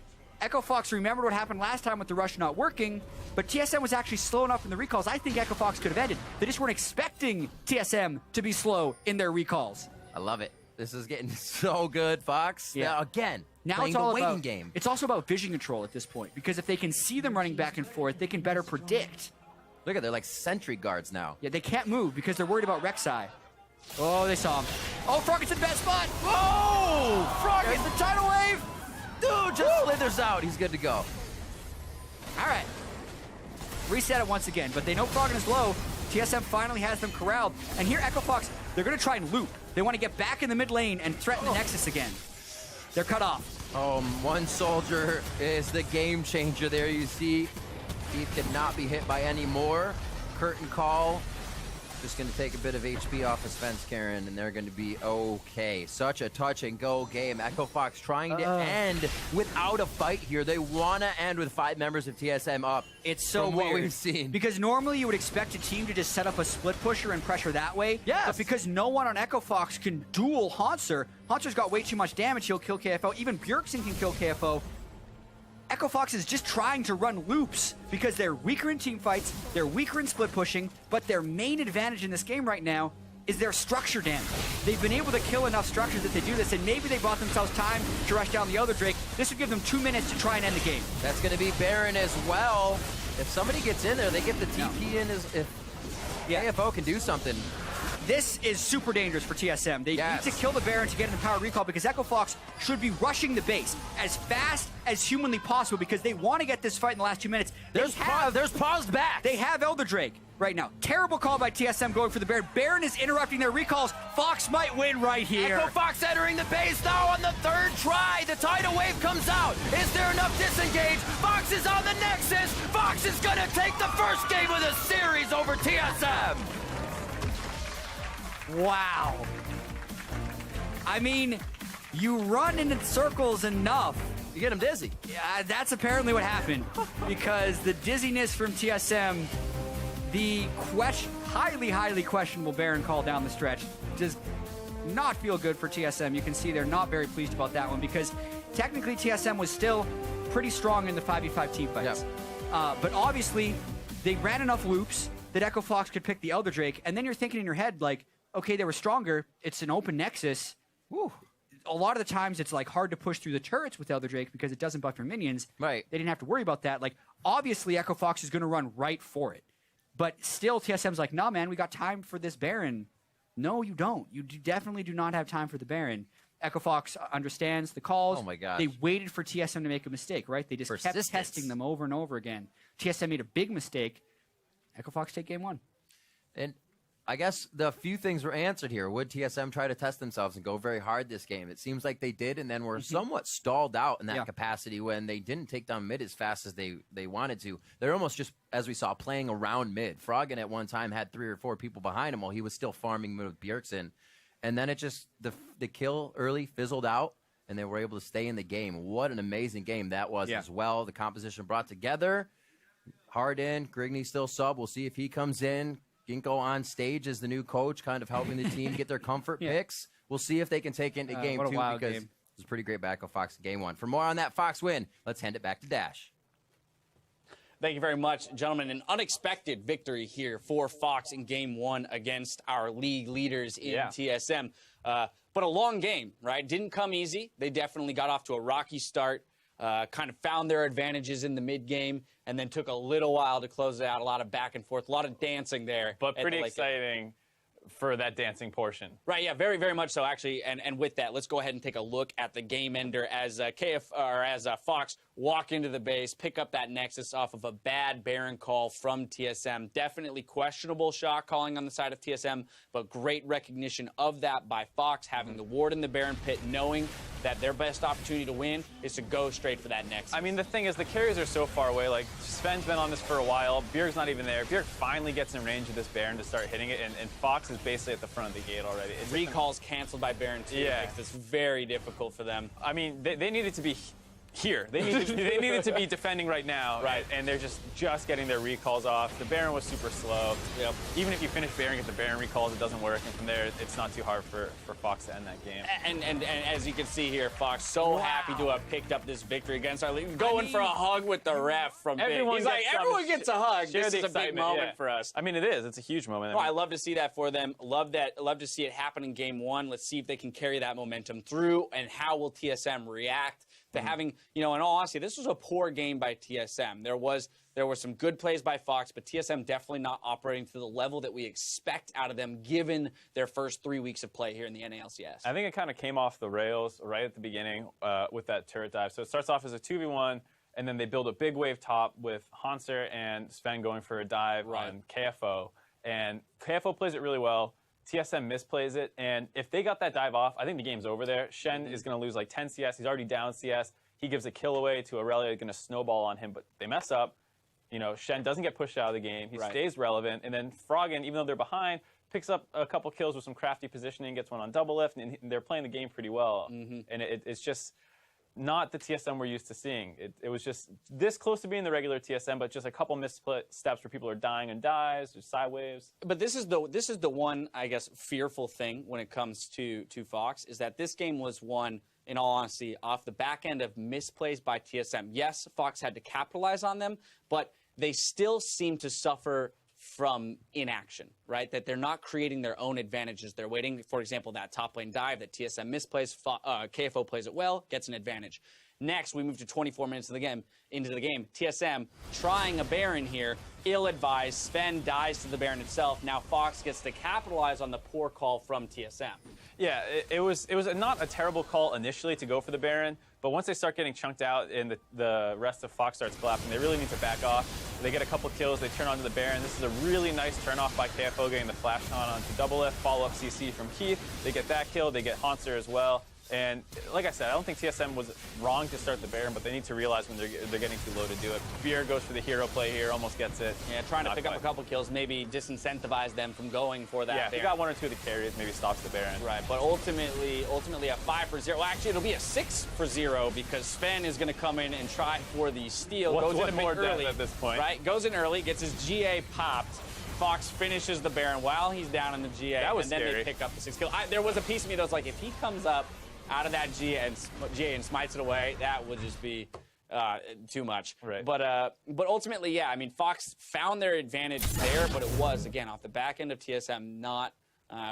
Echo Fox remembered what happened last time with the rush not working, but TSM was actually slow enough in the recalls. I think Echo Fox could have ended. They just weren't expecting TSM to be slow in their recalls.
I love it. This is getting so good, Fox. Now, again, now it's all waiting game.
It's also about vision control at this point, because if they can see them running back and forth, they can better predict.
Look at, they're like sentry guards now.
Yeah, they can't move because they're worried about Rek'Sai. Oh, they saw him. Oh, Froggett's in the bad spot.
Oh, Froggett, the tidal wave. Dude, just slithers out. He's good to go.
All right. Reset it once again, but they know Froggett is low. TSM finally has them corralled. And here, Echo Fox, they're going to try and loop. They want to get back in the mid lane and threaten the Nexus again. They're cut off.
One soldier is the game changer there. You see, he cannot be hit by any more. Curtain call. Just going to take a bit of HP off of Svenskeren, and they're going to be okay. Such a touch-and-go game. Echo Fox trying to end without a fight here. They want to end with 5 members of TSM up.
It's so
weird. What we've seen.
Because normally you would expect a team to just set up a split pusher and pressure that way.
Yes.
But because no one on Echo Fox can duel Haunter, Haunter's got way too much damage. He'll kill KFO. Even Bjergsen can kill KFO. Echo Fox is just trying to run loops because they're weaker in team fights, they're weaker in split pushing, but their main advantage in this game right now is their structure damage. They've been able to kill enough structures that they do this, and maybe they bought themselves time to rush down the Elder Drake. This would give them 2 minutes to try and end the game.
That's going to be Baron as well. If somebody gets in there, they get the TP in if KFO can do something.
This is super dangerous for TSM. They need to kill the Baron to get an Empowered Recall because Echo Fox should be rushing the base as fast as humanly possible because they want to get this fight in the last 2 minutes.
There's paused back.
They have Elder Drake right now. Terrible call by TSM going for the Baron. Baron is interrupting their recalls. Fox might win right here.
Echo Fox entering the base now on the third try. The tidal wave comes out. Is there enough disengage? Fox is on the Nexus. Fox is going to take the first game of the series over TSM.
Wow. I mean, you run in circles enough.
You get them dizzy.
Yeah, that's apparently what happened because the dizziness from TSM, the highly questionable Baron call down the stretch does not feel good for TSM. You can see they're not very pleased about that one because technically TSM was still pretty strong in the 5v5 team fights. Yep. But obviously, they ran enough loops that Echo Fox could pick the Elder Drake, and then you're thinking in your head, like, okay, they were stronger. It's an open Nexus. Woo. A lot of the times it's like hard to push through the turrets with Elder Drake because it doesn't buff your minions.
Right.
They didn't have to worry about that. Like, obviously Echo Fox is going to run right for it. But still, TSM's like, nah, man, we got time for this Baron. No, you don't. You definitely do not have time for the Baron. Echo Fox understands the calls.
Oh, my gosh.
They waited for TSM to make a mistake, right? They just kept testing them over and over again. TSM made a big mistake. Echo Fox take game 1.
And I guess the few things were answered here. Would TSM try to test themselves and go very hard this game? It seems like they did, and then were somewhat stalled out in that capacity when they didn't take down mid as fast as they wanted to. They're almost just, as we saw, playing around mid. Froggen at one time had 3 or 4 people behind him while he was still farming mid with Bjergsen. And then it just, the kill early fizzled out, and they were able to stay in the game. What an amazing game that was as well. The composition brought together. Hard in, Grigny still sub. We'll see if he comes in. Ginkgo on stage as the new coach, kind of helping the team get their comfort picks. We'll see if they can take into game 2 because it was pretty great back of Fox in game 1. For more on that Fox win, let's hand it back to Dash.
Thank you very much, gentlemen. An unexpected victory here for Fox in game 1 against our league leaders in TSM. But a long game, right? Didn't come easy. They definitely got off to a rocky start. Kind of found their advantages in the mid game, and then took a little while to close it out. A lot of back and forth, a lot of dancing there.
But pretty exciting for that dancing portion.
Right, yeah, very, very much so, actually. And with that, let's go ahead and take a look at the game ender as Fox walk into the base, pick up that Nexus off of a bad Baron call from TSM. Definitely questionable shot calling on the side of TSM, but great recognition of that by Fox, having the ward in the Baron pit, knowing that their best opportunity to win is to go straight for that Nexus.
I mean, the thing is, the carries are so far away. Like, Sven's been on this for a while. Bjerg's not even there. Bjerg finally gets in range of this Baron to start hitting it, and Fox is basically at the front of the gate already. It's
recalls canceled by Baron 2. Yeah. Makes this very difficult for them.
I mean, they needed to be here. They needed to be defending right now, right? And they're just getting their recalls off. The Baron was super slow. Yep. Even if you finish Baron, get the Baron recalls, it doesn't work. And from there, it's not too hard for Fox to end that game.
And as you can see here, Fox so happy to have picked up this victory against our league. Going for a hug with the ref from Big. He's like, everyone gets a hug. This is a big moment for us.
I mean, it is. It's a huge moment.
Oh, I love to see that for them. Love to see it happen in game 1. Let's see if they can carry that momentum through, and how will TSM react to having, in all honesty, this was a poor game by TSM. There were some good plays by Fox, but TSM definitely not operating to the level that we expect out of them, given their first 3 weeks of play here in the NALCS.
I think it kind of came off the rails right at the beginning with that turret dive. So it starts off as a 2v1, and then they build a big wave top with Hanser and Sven going for a dive on KFO. And KFO plays it really well. TSM misplays it, and if they got that dive off, I think the game's over there. Shen is going to lose like 10 CS. He's already down CS. He gives a kill away to Aurelia, going to snowball on him, but they mess up. Shen doesn't get pushed out of the game. He stays relevant, and then Froggen, even though they're behind, picks up a couple kills with some crafty positioning, gets one on double lift, and they're playing the game pretty well. And it's just not the TSM we're used to seeing. It was just this close to being the regular TSM, but just a couple missteps where people are dying and dives, or side waves.
But this is the one, I guess, fearful thing when it comes to Fox, is that this game was won, in all honesty, off the back end of misplays by TSM. Yes, Fox had to capitalize on them, but they still seem to suffer from inaction, right? That they're not creating their own advantages. They're waiting, for example, that top lane dive that TSM misplays. KFO plays it well, gets an advantage. Next, we move to 24 minutes into the game. TSM trying a Baron here. Ill-advised. Sven dies to the Baron itself. Now Fox gets to capitalize on the poor call from TSM.
Yeah, it was not a terrible call initially to go for the Baron, but once they start getting chunked out and the rest of Fox starts collapsing, they really need to back off. They get a couple kills, they turn onto the Baron. This is a really nice turn-off by KFO getting the flash on onto Double F, follow-up CC from Keith. They get that kill, they get Haunter as well. And like I said, I don't think TSM was wrong to start the Baron, but they need to realize when they're getting too low to do it. Beer goes for the hero play here, almost gets it.
Yeah, trying to pick up a couple kills, maybe disincentivize them from going for that.
Yeah, if
Baron.
you got 1 or 2 of the carries, maybe stops the Baron.
Right, but ultimately a 5-0. Well, actually, it'll be a 6-0 because Sven is going to come in and try for the steal.
What
goes in
more
early
at this point?
Right, goes in early, gets his GA popped. Fox finishes the Baron while he's down in the GA,
That was
and then
scary.
they pick up the 6 kill. There was a piece of me that was like, if he comes up out of that GA and smites it away, that would just be too much.
Right.
But ultimately, yeah, I mean, Fox found their advantage there, but it was, again, off the back end of TSM not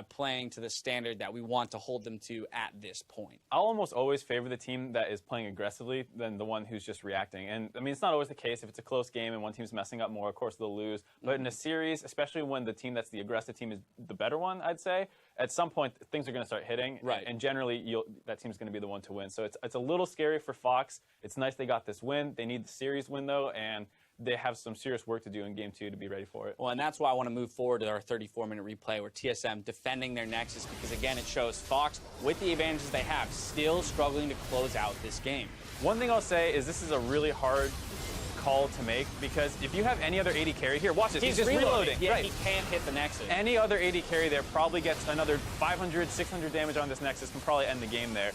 playing to the standard that we want to hold them to at this point.
I'll almost always favor the team that is playing aggressively than the one who's just reacting. And I mean, it's not always the case. If it's a close game and one team's messing up more, of course they'll lose. But in a series, especially when the team that's the aggressive team is the better one, I'd say, at some point things are going to start hitting.
Right.
And generally, that team's going to be the one to win. So it's a little scary for Fox. It's nice they got this win. They need the series win, though, and they have some serious work to do in Game 2 to be ready for it.
Well, and that's why I want to move forward to our 34-minute replay where TSM defending their Nexus because, again, it shows Fox, with the advantages they have, still struggling to close out this game.
One thing I'll say is this is a really hard call to make because if you have any other 80 carry here, watch this. He's just reloading.
Yeah,
right.
He can't hit the Nexus.
Any other 80 carry there probably gets another 500, 600 damage on this Nexus, can probably end the game there.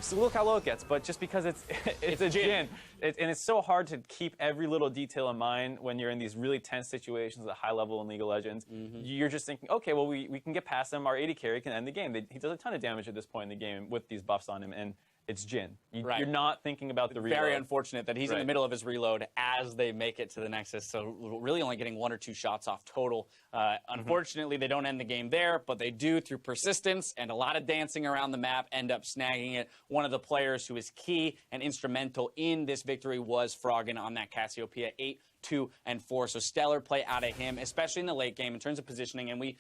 So look how low it gets, but just because it's a Jhin. And it's so hard to keep every little detail in mind when you're in these really tense situations at high level in League of Legends. You're just thinking, okay, well, we can get past him. Our 80 carry can end the game. He does a ton of damage at this point in the game with these buffs on him, and it's Jhin. You're not thinking about the reload.
Very unfortunate that he's in the middle of his reload as they make it to the Nexus, so really only getting 1 or 2 shots off total. Unfortunately, they don't end the game there, but they do, through persistence and a lot of dancing around the map, end up snagging it. One of the players who is key and instrumental in this victory was Froggen on that Cassiopeia 8, 2, and 4. So stellar play out of him, especially in the late game in terms of positioning. And we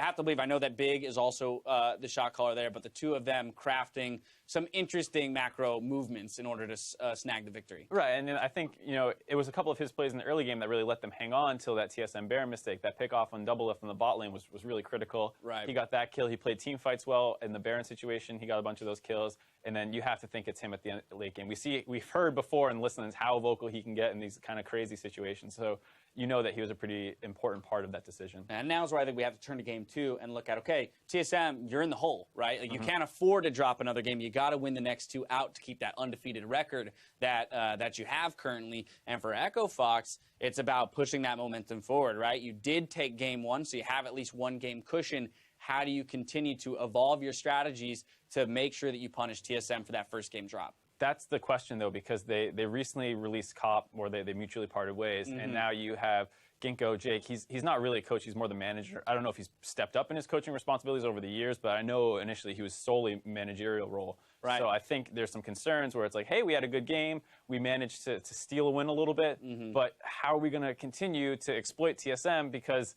have to believe, I know that Big is also the shot caller there, but the two of them crafting some interesting macro movements in order to snag the victory.
Right, and I think, it was a couple of his plays in the early game that really let them hang on until that TSM Baron mistake. That pick off on Double F in the bot lane was really critical.
Right.
He got that kill. He played team fights well in the Baron situation. He got a bunch of those kills. And then you have to think it's him at the late game. We've heard before and listened how vocal he can get in these kind of crazy situations. So you know that he was a pretty important part of that decision.
And now's where I think we have to turn to Game 2 and look at, okay, TSM, you're in the hole, right? Like, you can't afford to drop another game. You got to win the next 2 out to keep that undefeated record that you have currently. And for Echo Fox, it's about pushing that momentum forward, right? You did take Game 1, so you have at least 1 game cushion. How do you continue to evolve your strategies to make sure that you punish TSM for that first game drop?
That's the question, though, because they recently released COP, or they mutually parted ways, and now you have Ginkgo, Jake. He's not really a coach. He's more the manager. I don't know if he's stepped up in his coaching responsibilities over the years, but I know initially he was solely managerial role.
Right.
So I think there's some concerns where it's like, hey, we had a good game. We managed to steal a win a little bit, but how are we going to continue to exploit TSM because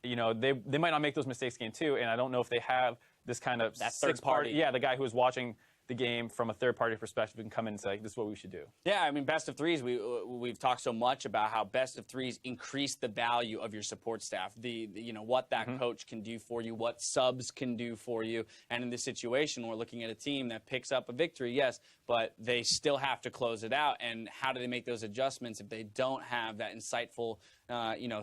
they might not make those mistakes Game 2, and I don't know if they have this kind of
that third party.
Yeah, the guy who was watching the game from a third-party perspective can come in and say, this is what we should do.
Yeah, I mean, best of threes, we've talked so much about how best of threes increase the value of your support staff, what that coach can do for you, what subs can do for you. And in this situation, we're looking at a team that picks up a victory, yes, but they still have to close it out. And how do they make those adjustments if they don't have that insightful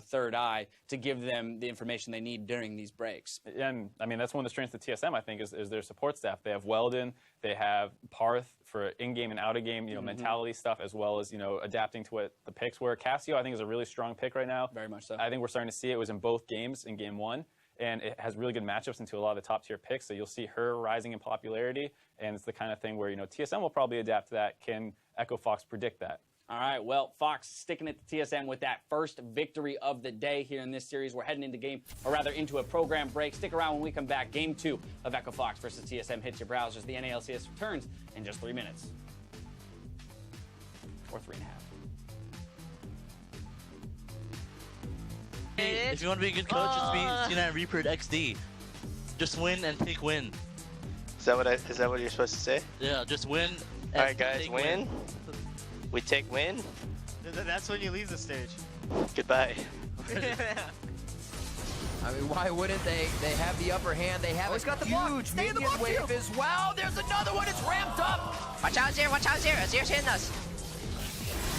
third eye to give them the information they need during these breaks?
And, I mean, that's one of the strengths of TSM, I think, is their support staff. They have Weldon, they have Parth for in-game and out-of-game, mentality stuff, as well as, adapting to what the picks were. Cassio, I think, is a really strong pick right now.
Very much so.
I think we're starting to see it. It was in both games in Game 1, and it has really good matchups into a lot of the top-tier picks, so you'll see her rising in popularity, and it's the kind of thing where, TSM will probably adapt to that. Can Echo Fox predict that?
All right, well, Fox sticking it to TSM with that first victory of the day here in this series. We're heading into a program break. Stick around when we come back. Game 2 of Echo Fox versus TSM hits your browsers. The NALCS returns in just 3 minutes.
or 3.5.
If you want to be a good coach, just be C9 Reaper at XD. Just win and take win.
Is that what you're supposed to say?
Yeah, just win.
All right, guys, win. We take win.
That's when you leave the stage.
Goodbye.
I mean, why wouldn't they? They have the upper hand. They have a huge minion wave as well. There's another one. It's ramped up.
Watch out, Zero. Watch out, Zero. Zero's hitting us.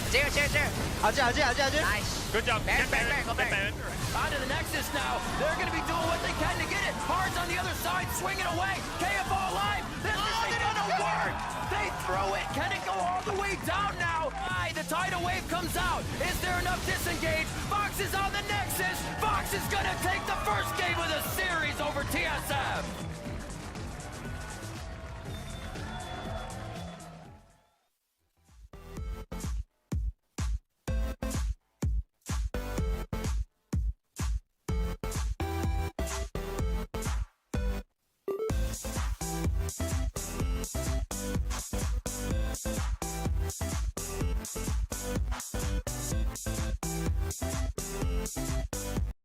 Zero. Nice.
Good job.
Baron. Go Baron.
On to the Nexus now. They're going to be doing what they can to get it. Hard's on the other side, swinging away. KFO alive. This isn't going to work. They throw it. Can it go all the way down now? The tidal wave comes out. Is there enough disengage? Fox is on the Nexus. Fox is going to take the first game of the series over TSM.